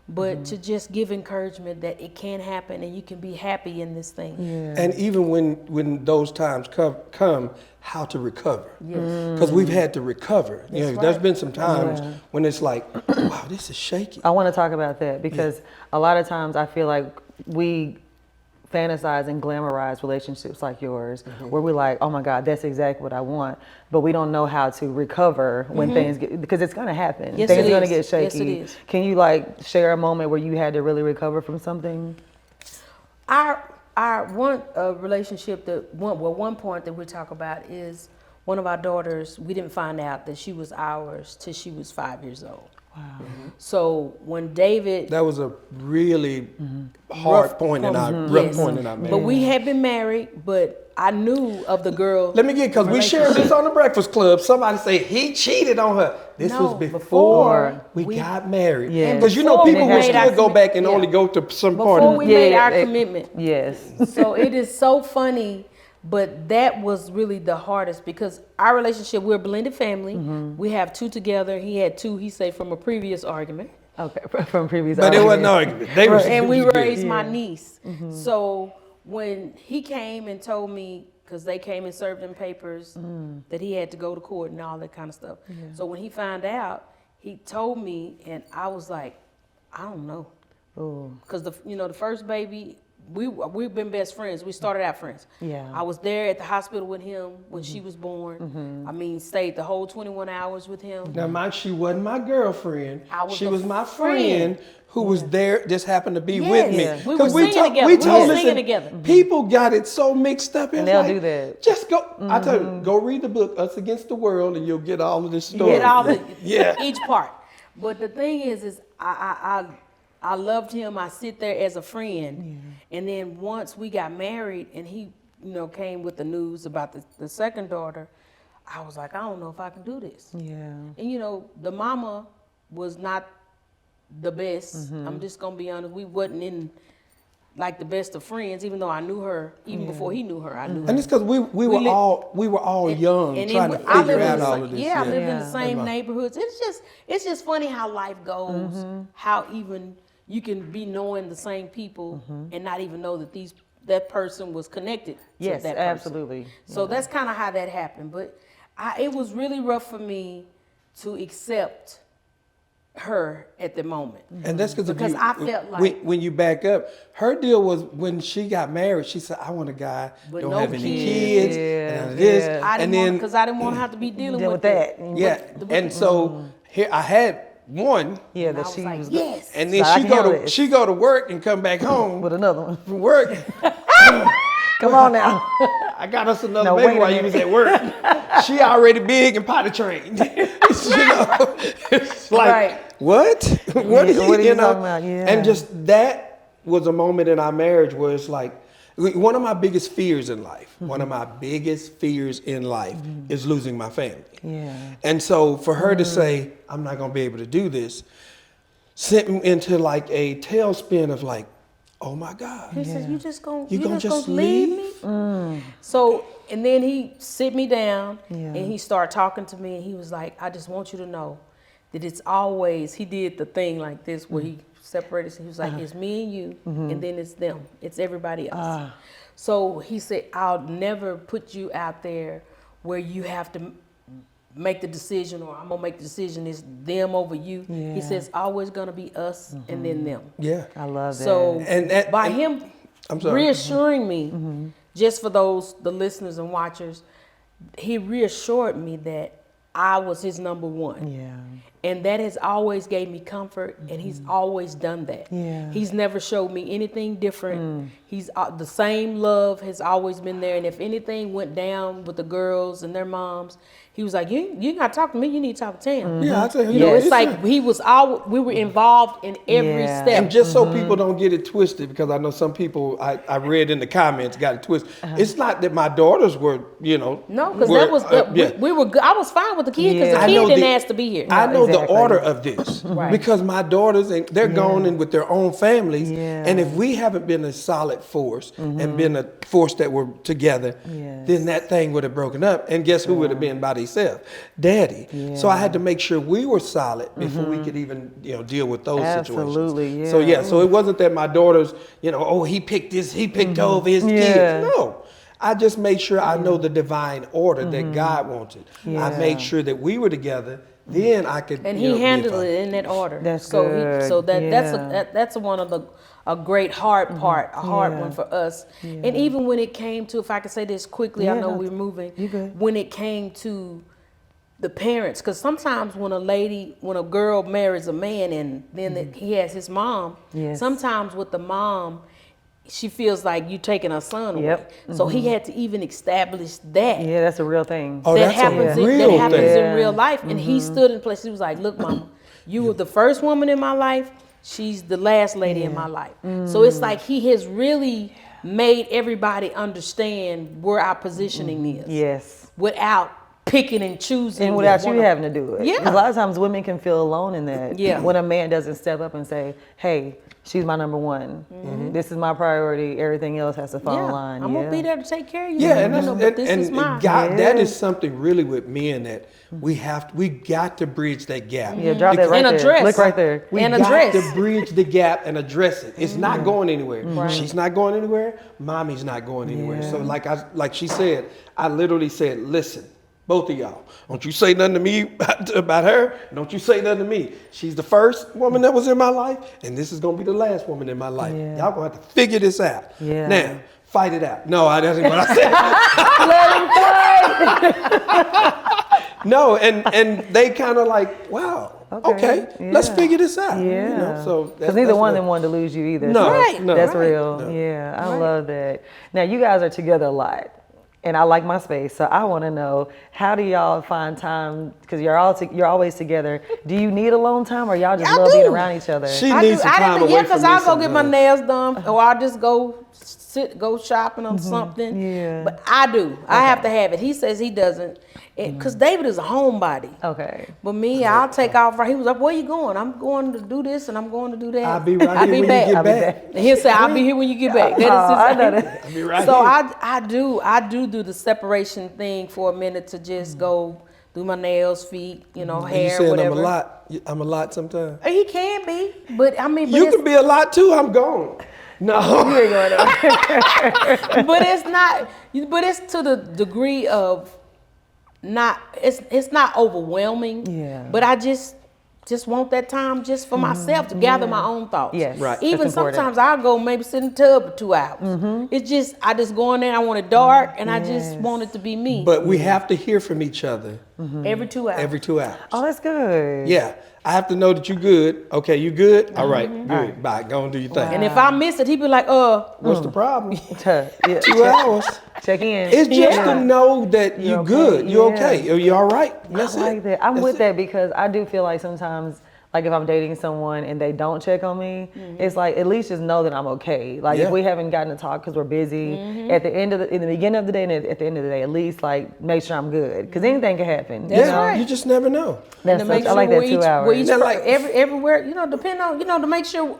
C: but to just give encouragement that it can happen and you can be happy in this thing.
B: And even when those times come, how to recover. Because we've had to recover. You know, there's been some times when it's like, wow, this is shaky.
A: I want to talk about that because a lot of times I feel like we fantasize and glamorize relationships like yours, where we're like, oh my God, that's exactly what I want, but we don't know how to recover when things get, because it's going to happen.
C: Yes,
A: Things
C: it
A: are going to
C: is.
A: get shaky.
C: Yes, it is.
A: Can you like share a moment where you had to really recover from something?
C: Our one relationship one point that we talk about is one of our daughters, we didn't find out that she was ours till she was 5 years old. Wow. So when David,
B: That was a really hard point in our rough point in our marriage.
C: but we had been married, but I knew of the girl.
B: Let me get, because we shared this on the Breakfast Club. Somebody say he cheated on her. This
C: No,
B: was before
C: before
B: we
C: we-
B: got married.
A: Yeah.
B: Because you know
C: Before we
B: people will
C: made our
B: still go back and
C: commi-
B: only
C: yeah.
B: go to some
C: Before
B: part of
C: we
B: the
C: made
A: Yeah,
C: our
A: it-
C: commitment.
A: Yes.
C: So it is so funny, but that was really the hardest because our relationship, we're a blended family. We have two together. He had two, he said, from a previous argument.
A: Okay, from previous
B: But it wasn't no
A: arguments.
B: argument. They was,
C: And
B: it
C: we
B: was good.
C: raised my niece. So when he came and told me, because they came and served him papers, that he had to go to court and all that kind of stuff. So when he found out, he told me, and I was like, I don't know. Because the first baby, we've been best friends. We started out friends.
A: Yeah.
C: I was there at the hospital with him when she was born. I mean, stayed the whole 21 hours with him.
B: Now, mind, she wasn't my girlfriend. She
C: the
B: was my friend who was there, just happened to be
C: Yes.
B: with me.
C: We were
B: 'Cause
C: singing together.
B: We told
C: singing together.
B: People got it so mixed up.
A: And
B: It's
A: they'll
B: like,
A: do that.
B: Just go. I tell you, go read the book Us Against the World, and you'll get all of this story.
C: Get all the
B: Yeah.
C: each part. But the thing is I loved him. I sit there as a friend, and then once we got married, and he, came with the news about the second daughter, I was like, I don't know if I can do this.
A: Yeah.
C: And the mama was not the best. I'm just gonna be honest. We wasn't in like the best of friends, even though I knew her. Even before he knew her, I knew her.
B: And it's because we were all young, trying to
C: I
B: figure
C: lived
B: out
C: in
B: all of this.
C: I lived in the
B: That's
C: same
B: right.
C: neighborhoods. It's just funny how life goes. How even you can be knowing the same people and not even know that that person was connected to
A: Yes,
C: that person.
A: absolutely.
C: So that's kind of how that happened. But it was really rough for me to accept her at the moment.
B: And that's
C: because I felt like
B: when you back up, her deal was when she got married, she said, I want a guy,
C: With
B: don't
C: no
B: have any
C: kids.
B: kids, and none of
A: Yeah.
B: this.
C: I
B: and
C: didn't
B: then,
C: because I didn't want to have to be dealing
A: Deal
C: with
A: with that.
B: yeah. And so here I had one,
A: Yeah,
C: And I
A: that
C: was
A: she
C: like,
A: was
C: yes.
B: and then
A: So I can handle this.
B: she go to work and come back home
A: with another one.
B: from work.
A: Come on now.
B: I got us another
A: No,
B: baby
A: wait a
B: while you was
A: minute.
B: at work. She already big and potty trained. It's like,
A: Right.
B: what? What
A: Yeah, what are you
B: know?
A: talking about? Yeah.
B: And just that was a moment in our marriage where it's like, one of my biggest fears in life, one of my biggest fears in life is losing my family.
A: Yeah.
B: And so for her to say, I'm not going to be able to do this, sent me into like a tailspin of like, oh my God.
C: He says, you just gonna
B: just
C: leave
B: leave?
C: me? So, and then he sit me down
A: Yeah.
C: and he started talking to me and he was like, I just want you to know that it's always, he did the thing like this where he separated us. He was like, it's me and you and then it's them. It's everybody else. So he said, I'll never put you out there where you have to make the decision or I'm gonna make the decision. It's them over you.
A: Yeah.
C: He says, always gonna be us and then them.
B: Yeah.
A: I love that.
C: So by
B: and-
C: him
B: I'm sorry.
C: reassuring me, just for the listeners and watchers, he reassured me that I was his number one.
A: Yeah.
C: And that has always gave me comfort, and he's always done that.
A: Yeah.
C: He's never showed me anything different. He's the same love has always been there. And if anything went down with the girls and their moms, he was like, you got to talk to me. You need to talk to Tam.
B: Yeah, I tell you,
C: You know, it's
B: it's
C: like we were involved in every
A: Yeah.
C: step.
B: And just so people don't get it twisted, because I know some people I read in the comments got it twisted. It's not that my daughters were,
C: No, because
B: were,
C: that was
B: yeah.
C: we were good. I was fine with the kid because
A: Yeah.
C: the
B: I
C: kid
B: know
C: didn't
B: the-
C: ask to be here.
B: I know
A: Exactly.
B: the order of this
C: Right.
B: because my daughters, they're gone in with their own families.
A: Yeah.
B: And if we haven't been a solid force and been a force that were together,
A: Yes.
B: then that thing would have broken up. And guess who would have been by themselves? Daddy. So I had to make sure we were solid before we could even deal with those
A: Absolutely,
B: situations.
A: yeah.
B: So it wasn't that my daughters, oh, he picked this, he picked over his
A: Yeah.
B: kids. No. I just made sure I know the divine order that God wanted.
A: Yeah.
B: I made sure that we were together. Then I could.
C: And
B: be
C: he handled
B: fine.
C: it in that order.
A: That's
C: so
A: good.
C: so
A: Yeah.
C: that's one of a great hard part, a hard
A: Yeah.
C: one for us. And even when it came to, if I could say this quickly,
A: Yeah,
C: I know
A: no,
C: we're moving.
A: you good.
C: When it came to the parents, because sometimes when a girl marries a man and then he has his mom,
A: Yes.
C: sometimes with the mom, she feels like you taking her son away.
A: Yep.
C: So he had to even establish that.
A: Yeah, that's a real thing.
B: Oh,
C: that
B: that's
C: happens
B: a
C: in,
B: real
C: that happens
B: thing.
C: in real life. And he stood in place. He was like, look, mama, you were the first woman in my life. She's the last lady in my life. So it's like he has really made everybody understand where our positioning is
A: Yes.
C: without picking and choosing.
A: And without you
C: one of-
A: having to do it.
C: Yeah.
A: A lot of times women can feel alone in that.
C: Yeah.
A: When a man doesn't step up and say, hey, she's my number one. This is my priority. Everything else has to fall in line.
C: I'm gonna be there to take care of you.
B: Yeah, and,
C: you
B: that's,
C: know, but this is
B: and
C: mine.
B: God, that
A: Yeah.
B: is something really with men that we got to bridge that gap.
A: Yeah, drop that
B: Because
A: right
C: And
A: there.
C: address.
A: Look right there.
B: We
C: And
B: got
C: address.
B: to bridge the gap and address it. It's not going anywhere. She's not going anywhere. Mommy's not going anywhere.
A: Yeah.
B: So like she said, I literally said, listen, Both of y'all. Don't you say nothing to me about her. Don't you say nothing to me. She's the first woman that was in my life, and this is going to be the last woman in my life.
A: Yeah.
B: Y'all going to have to figure this out.
A: Yeah.
B: Now, fight it out. No, that's what I said.
A: Let him fight.
B: No, and they kind of like, wow, okay, let's figure this out.
A: Yeah.
B: You know, so
A: because neither one of them wanted to lose you either.
B: No,
A: so
C: Right.
B: no.
A: that's
B: Right.
A: real.
B: No.
A: Yeah, I love that. Now you guys are together a lot, and I like my space. So I want to know, how do y'all find time? Because you're always together. Do you need alone time, or y'all just love being around each other?
B: She needs some time away from me
C: because I'll go get my
B: sometimes.
C: nails done, or I'll just go shopping or something.
A: Yeah.
C: But I do. I have to have it. He says he doesn't, because David is a homebody.
A: Okay.
C: But me, I'll take off. He was like, "Where you going?" I'm going to do this and I'm going to do that.
B: I'll be right
C: I'll
B: here
C: be
B: when
C: back.
B: you get
A: I'll be
B: back.
C: And he'll say, "I'll be here when you get back." That is
A: I
C: his
A: know that.
B: I'll be right
C: So
B: here.
C: I do the separation thing for a minute to just go do my nails, feet,
B: You
C: hair,
B: saying
C: whatever.
B: I'm a lot? I'm a lot sometimes.
C: He can be, but I mean, but
B: You
C: it's,
B: can be a lot too. I'm gone. No.
C: but it's not. But it's to the degree of not. It's not overwhelming.
A: Yeah.
C: But I just want that time just for myself to gather my own thoughts.
A: Yes.
B: Right.
C: Even
A: That's important.
C: sometimes I'll go maybe sit in the tub for 2 hours. It's just I just go in there. I want it dark, and I just want it to be me.
B: But we have to hear from each other
C: every 2 hours.
B: every 2 hours.
A: Oh, that's good.
B: Yeah. I have to know that you good. Okay, you good? All right, good. Bye. Go and do your thing.
C: And if I miss it, he be like,
B: What's the problem?
A: Yeah.
B: 2 hours.
A: Check in.
B: It's just to know that
A: You're
B: you
A: okay.
B: good. You're
A: Yeah.
B: okay. You all right? That's
A: I like
B: it.
A: that. I'm
B: That's
A: with
B: it.
A: that because I do feel like sometimes, like if I'm dating someone and they don't check on me, it's like at least just know that I'm okay. Like
B: Yeah.
A: if we haven't gotten to talk because we're busy, at the end of in the beginning of the day and at the end of the day, at least like make sure I'm good because anything can happen.
C: That's
A: you know?
C: right.
B: You just never know.
A: That's
C: to make
A: I like
C: sure
A: that
C: we're
A: 2 hours.
C: We're each
B: Now, like-
C: everywhere, depending on, to make sure,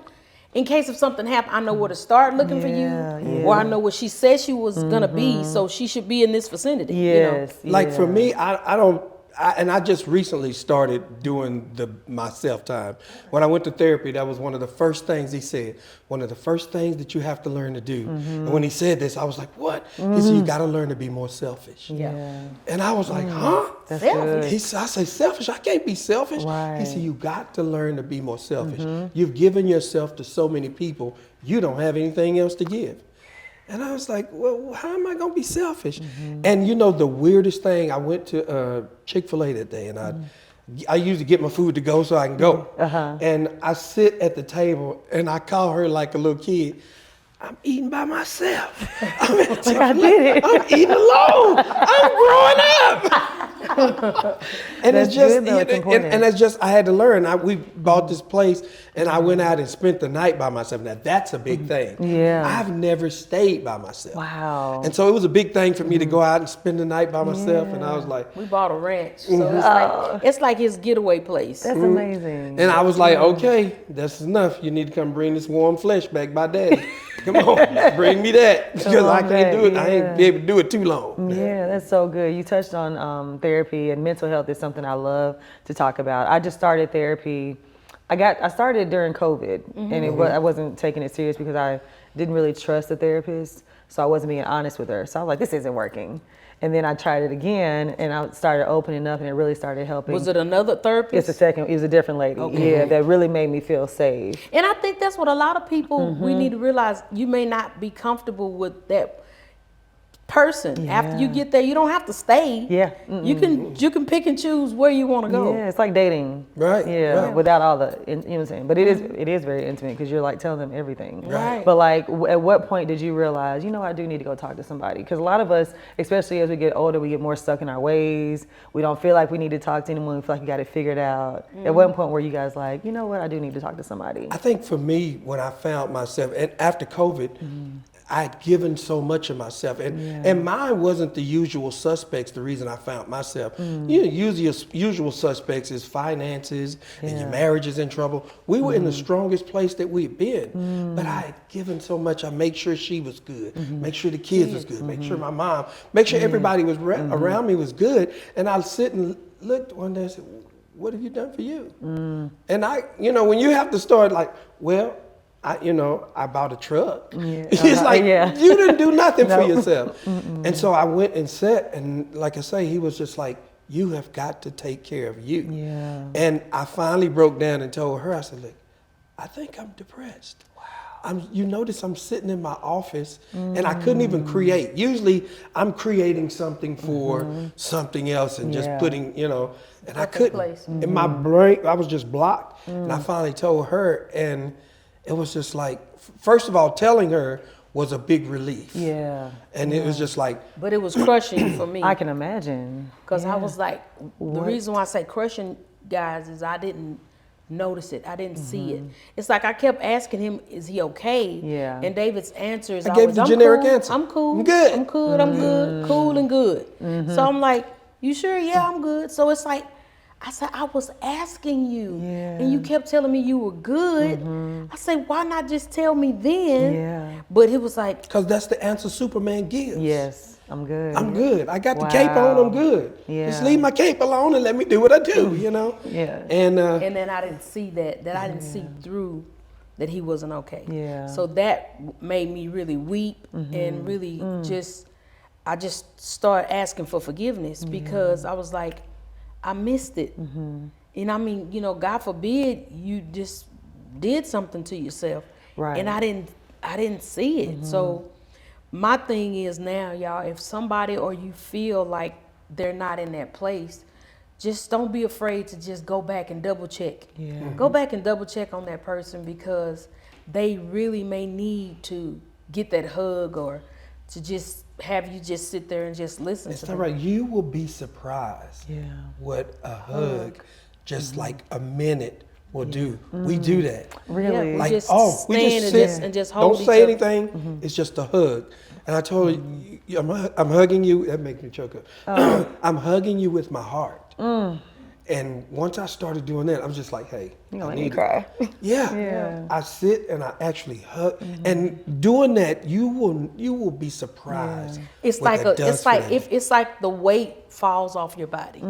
C: in case if something happens, I know where to start looking for you,
A: Yeah,
C: or I know where she said she was gonna be, so she should be in this vicinity.
A: Yes.
B: Like for
A: yeah.
B: me, I don't. I just recently started doing my self time. When I went to therapy, that was one of the first things he said. One of the first things that you have to learn to do. And when he said this, I was like, "What?" He said, "You got to learn to be more selfish."
C: Yeah.
B: And I was like, "Huh?"
A: That's
C: Selfish.
A: good.
B: I say selfish. I can't be selfish.
A: Right.
B: He said, "You got to learn to be more selfish. You've given yourself to so many people. You don't have anything else to give." And I was like, well, how am I going to be selfish? And the weirdest thing, I went to Chick-fil-A that day, and I usually get my food to go so I can go. And I sit at the table, and I call her like a little kid. I'm eating by myself. I'm at Chick-fil-A. I'm eating alone. I'm growing up. And
A: That's
B: it's just,
A: good, though. It's important.
B: and that's just, I had to learn. We bought this place, and I went out and spent the night by myself. Now that's a big thing.
A: Yeah.
B: I've never stayed by myself.
A: Wow.
B: And so it was a big thing for me to go out and spend the night by myself. And I was like,
C: We bought a ranch, so it's like his getaway place.
A: That's amazing.
B: and I was like, okay, that's enough. You need to come bring this warm flesh back by daddy. Come on, bring me that. Because I
A: on
B: can't do it.
A: back,
B: I ain't
A: yeah.
B: be able to do it too long.
A: Yeah, that's so good. You touched on therapy, and mental health is something I love to talk about. I just started therapy. I started during COVID, and I wasn't taking it serious because I didn't really trust the therapist, so I wasn't being honest with her. So I was like, this isn't working. And then I tried it again, and I started opening up, and it really started helping.
C: Was it another therapist?
A: It was a different lady.
C: Okay.
A: Yeah, that really made me feel safe.
C: And I think that's what a lot of people, we need to realize, you may not be comfortable with that person. After you get there, you don't have to stay.
A: Yeah.
C: You can pick and choose where you want to go.
A: Yeah, it's like dating.
B: Right,
A: Yeah,
B: right.
A: without all the, you know what I'm saying? But it is very intimate because you're like telling them everything.
C: Right.
A: But like, at what point did you realize, I do need to go talk to somebody? Because a lot of us, especially as we get older, we get more stuck in our ways. We don't feel like we need to talk to anyone. We feel like you got it figured out. At what point were you guys like, you know what, I do need to talk to somebody?
B: I think for me, when I found myself, and after COVID, I had given so much of myself, and mine wasn't the usual suspects. The reason I found myself, usual suspects is finances, and your marriage is in trouble. We were in the strongest place that we'd been, but I had given so much. I made sure she was good, make sure the kids was good, make sure my mom, make sure everybody was around me was good, and I'd sit and looked one day and said, "What have you done for you?" And when you have to start like, well, I bought a truck.
A: Yeah.
B: It's like, you didn't do nothing for
A: Nope.
B: yourself. And so I went and sat, and like I say, he was just like, you have got to take care of you.
A: Yeah.
B: And I finally broke down and told her, I said, look, I think I'm depressed. You notice I'm sitting in my office and I couldn't even create. Usually I'm creating something for something else and just putting, and I couldn't. In my brain, I was just blocked. And I finally told her, and it was just like, first of all, telling her was a big relief.
A: Yeah.
B: And it was just like.
C: But it was crushing for me.
A: I can imagine.
C: Because I was like, the reason why I say crushing, guys, is I didn't notice it. I didn't see it. It's like I kept asking him, is he okay?
A: Yeah.
C: And David's answer is
B: I gave the generic
C: cool,
B: answer.
C: I'm cool.
B: I'm good.
C: I'm good. I'm good. Cool and good. So I'm like, you sure? Yeah, I'm good. So it's like, I said, I was asking you. And you kept telling me you were good. I said, why not just tell me then?
A: Yeah.
C: But it was like.
B: Because that's the answer Superman gives.
A: Yes. I'm good.
B: I'm good. I got the cape on, I'm good.
A: Yeah.
B: Just leave my cape alone and let me do what I do,
A: Yeah.
B: And
C: then I didn't see that I didn't see through that he wasn't okay.
A: Yeah.
C: So that made me really weep and really I just started asking for forgiveness because I was like, I missed it. And I mean, God forbid you just did something to yourself.
A: Right.
C: And I didn't see it. So my thing is now, y'all, if somebody or you feel like they're not in that place, just don't be afraid to just go back and double check.
A: Yeah.
C: Go back and double check on that person because they really may need to get that hug or to just have you just sit there and just listen to them.
B: right. You will be surprised what a hug, just like a minute, will do. We do that.
A: Really?
C: Yeah,
B: Like,
C: just
B: we just
C: stand
B: sit
C: and just hold
B: don't
C: each
B: say
C: other.
B: anything. It's just a hug. And I told her, I'm hugging you. That makes me choke up. I'm hugging you with my heart. And once I started doing that, I'm just like, hey,
A: You
B: I
A: make me
B: need
A: cry.
B: Yeah. I sit and I actually hug. And doing that, you will be surprised.
C: It's
B: what
C: like
B: that does for you.
C: it's like the weight falls off your body.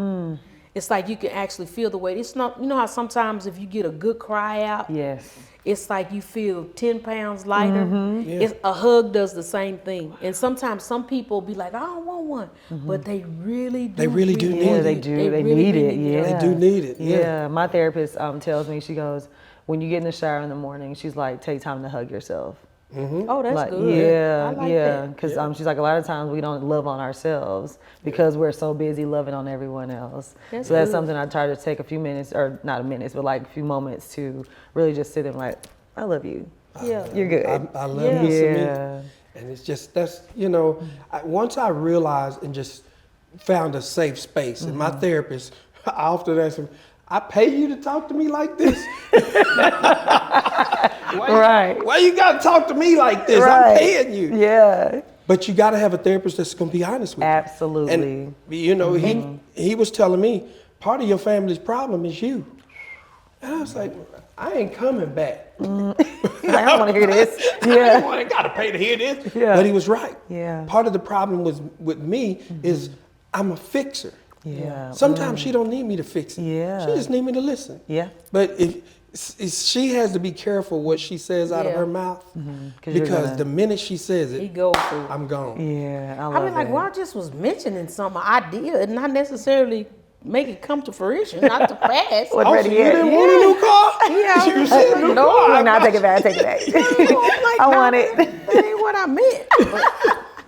C: It's like you can actually feel the weight. It's not, how sometimes if you get a good cry out,
A: Yes.
C: it's like you feel 10 pounds lighter.
B: Yeah.
C: A hug does the same thing. And sometimes some people be like, I don't want one, but they really do.
B: They really do need
A: Yeah,
B: it.
A: they do. They
C: really
A: need
C: do
A: it.
C: need
A: Yeah.
B: They do need it.
A: Yeah. My therapist tells me, she goes, when you get in the shower in the morning, she's like, take time to hug yourself.
C: Oh, that's
A: Like,
C: good.
A: yeah,
C: I like
A: yeah.
C: that.
A: Because she's like, a lot of times we don't love on ourselves because we're so busy loving on everyone else.
C: That's
A: so that's
C: good.
A: something I try to take a few minutes, or not a minute, but like a few moments to really just sit and like, I love you.
C: Yeah.
A: You're good.
B: I love
C: Yeah.
B: you, Samantha.
A: Yeah.
B: And it's just, that's, once I realized and just found a safe space, and my therapist, I often ask him, I pay you to talk to me like this? Why you got to talk to me like this?
A: Right.
B: I'm paying you.
A: Yeah.
B: But you got to have a therapist that's going to be honest with you.
A: Absolutely.
B: And, he was telling me, part of your family's problem is you. And I was like, I ain't coming back.
A: I don't want to hear this.
B: I ain't got to pay to hear this.
A: Yeah.
B: But he was right.
A: Yeah.
B: Part of the problem was with me is I'm a fixer.
A: Yeah.
B: Sometimes she don't need me to fix it.
A: Yeah.
B: She just need me to listen.
A: Yeah.
B: But if she has to be careful what she says out of her mouth, because the minute she says
C: He
B: it,
C: go through.
B: I'm gone.
A: Yeah. I
C: I
A: love
C: mean, like,
A: it.
C: well, I just was mentioning some idea and not necessarily make it come to fruition, not to pass.
A: What
B: Oh,
A: ready
B: so you
A: yet?
B: didn't want a new car?
C: Yeah.
B: You said new
C: No,
B: car.
A: No, take it back. Take it back. I want it.
C: That ain't what I meant.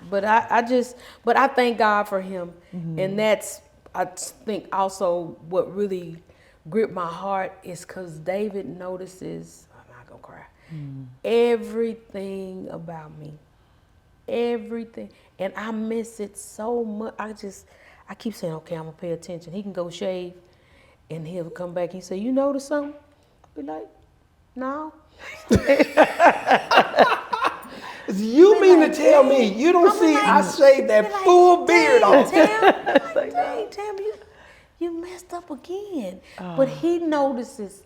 C: But I thank God for him. And that's, I think also what really gripped my heart is because David notices, I'm not gonna cry, everything about me. Everything. And I miss it so much. I keep saying, okay, I'm gonna pay attention. He can go shave and he'll come back and say, you notice something? I'll be like, no.
B: You mean to tell me you don't see I shaved that full beard off?
C: Tam, you messed up again. But he notices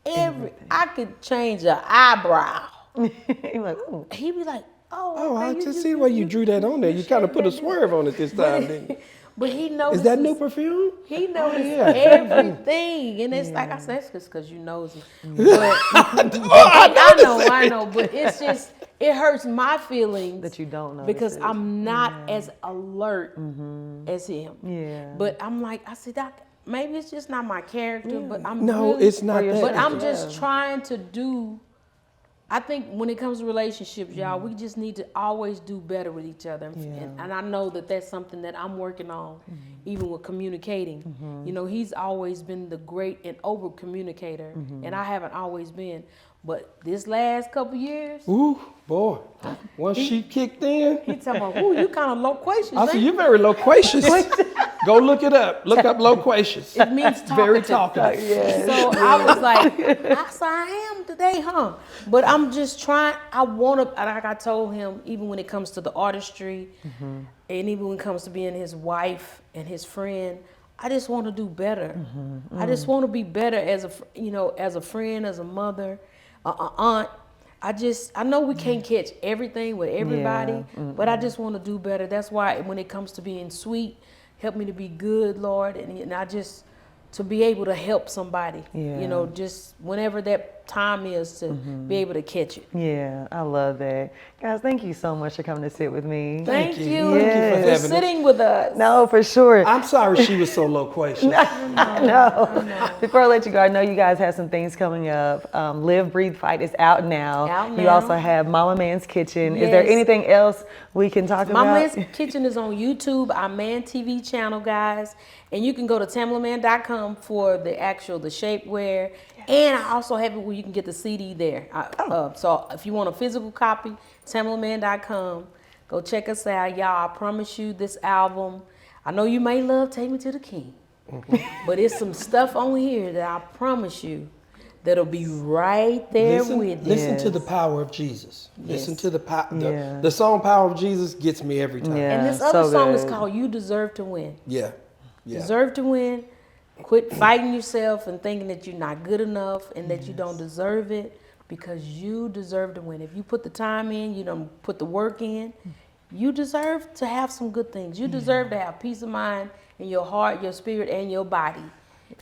C: I could change an eyebrow.
A: You're like, ooh.
C: He be like,
B: Oh,
C: okay,
B: I just see why you drew that on there. You kind of put a swerve on it this time, didn't you?
C: But he notices.
B: Is that new perfume?
C: He notices everything, and it's like I said, it's just because you nosy. But I know, but it's just it hurts my feelings
A: That you don't know
C: because I'm not as alert as him.
A: Yeah.
C: But I'm like, I said, Doc, maybe it's just not my character, but I'm
B: No,
C: really,
B: it's not that.
C: But I'm just trying to do. I think when it comes to relationships, y'all, we just need to always do better with each other. And I know that that's something that I'm working on, even with communicating. You know, he's always been the great and over communicator, and I haven't always been. But this last couple years,
B: Ooh, boy. Once she kicked in,
C: he talking about, ooh, you kind of loquacious.
B: I said,
C: ain't
B: you're very loquacious. Go look it up. Look up loquacious.
C: It means talkative.
B: Very talkative.
C: So I was like, I am today, huh? But I'm just trying, I want to, like I told him, even when it comes to the artistry, and even when it comes to being his wife and his friend, I just want to do better. I just want to be better as a, as a friend, as a mother, aunt. I know we can't catch everything with everybody, but I just want to do better. That's why when it comes to being sweet, help me to be good, Lord, and I just to be able to help somebody, just whenever that time is to be able to catch it.
A: Yeah, I love that. Guys, thank you so much for coming to sit with me.
C: Thank you.
B: Yes.
C: For sitting with us.
A: No, for sure.
B: I'm sorry she was so loquacious.
A: No. Before I let you go, I know you guys have some things coming up. Live, Breathe, Fight is out now. You also have Mama Man's Kitchen.
C: Yes.
A: Is there anything else we can talk about?
C: Mama Man's Kitchen is on YouTube, our Man TV channel, guys. And you can go to tamelaman.com for the shapewear. And I also have it where you can get the CD there. So if you want a physical copy, tamelaman.com. Go check us out, y'all. I promise you this album, I know you may love Take Me to the King, but it's some stuff on here that I promise you that'll be right there with you.
B: Listen to the power of Jesus. Listen to the song Power of Jesus gets me every time.
C: And this other song is called You Deserve to Win.
B: Yeah.
C: Deserve to win. Quit fighting yourself and thinking that you're not good enough and that you don't deserve it, because you deserve to win. If you put the time in, you don't put the work in, you deserve to have some good things. You deserve to have peace of mind in your heart, your spirit, and your body.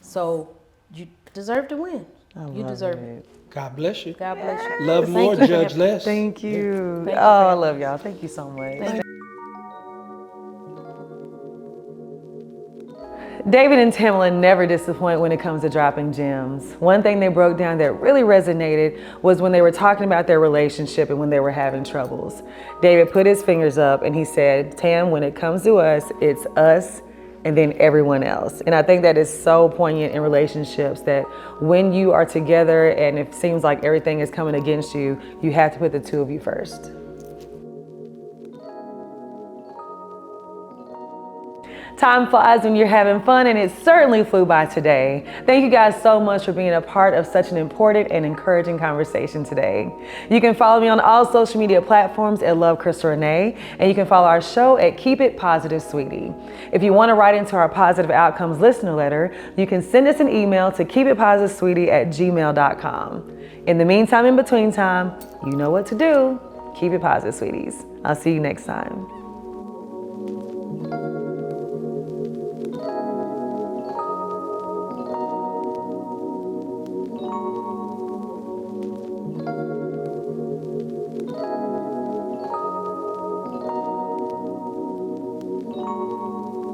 C: So you deserve to win. You deserve it.
B: God bless you.
C: God bless you.
B: Love more, judge less.
A: Thank you.
C: Thank you
A: I love y'all. Thank you so much. David and Tamela never disappoint when it comes to dropping gems. One thing they broke down that really resonated was when they were talking about their relationship and when they were having troubles. David put his fingers up and he said, Tam, when it comes to us, it's us and then everyone else. And I think that is so poignant in relationships, that when you are together and it seems like everything is coming against you, you have to put the two of you first. Time flies when you're having fun, and it certainly flew by today. Thank you guys so much for being a part of such an important and encouraging conversation today. You can follow me on all social media platforms at Love Crystal Renee, and you can follow our show at Keep It Positive Sweetie. If you want to write into our Positive Outcomes listener letter, you can send us an email to keepitpositivesweetie@gmail.com. In the meantime, in between time, you know what to do. Keep it positive, sweeties. I'll see you next time.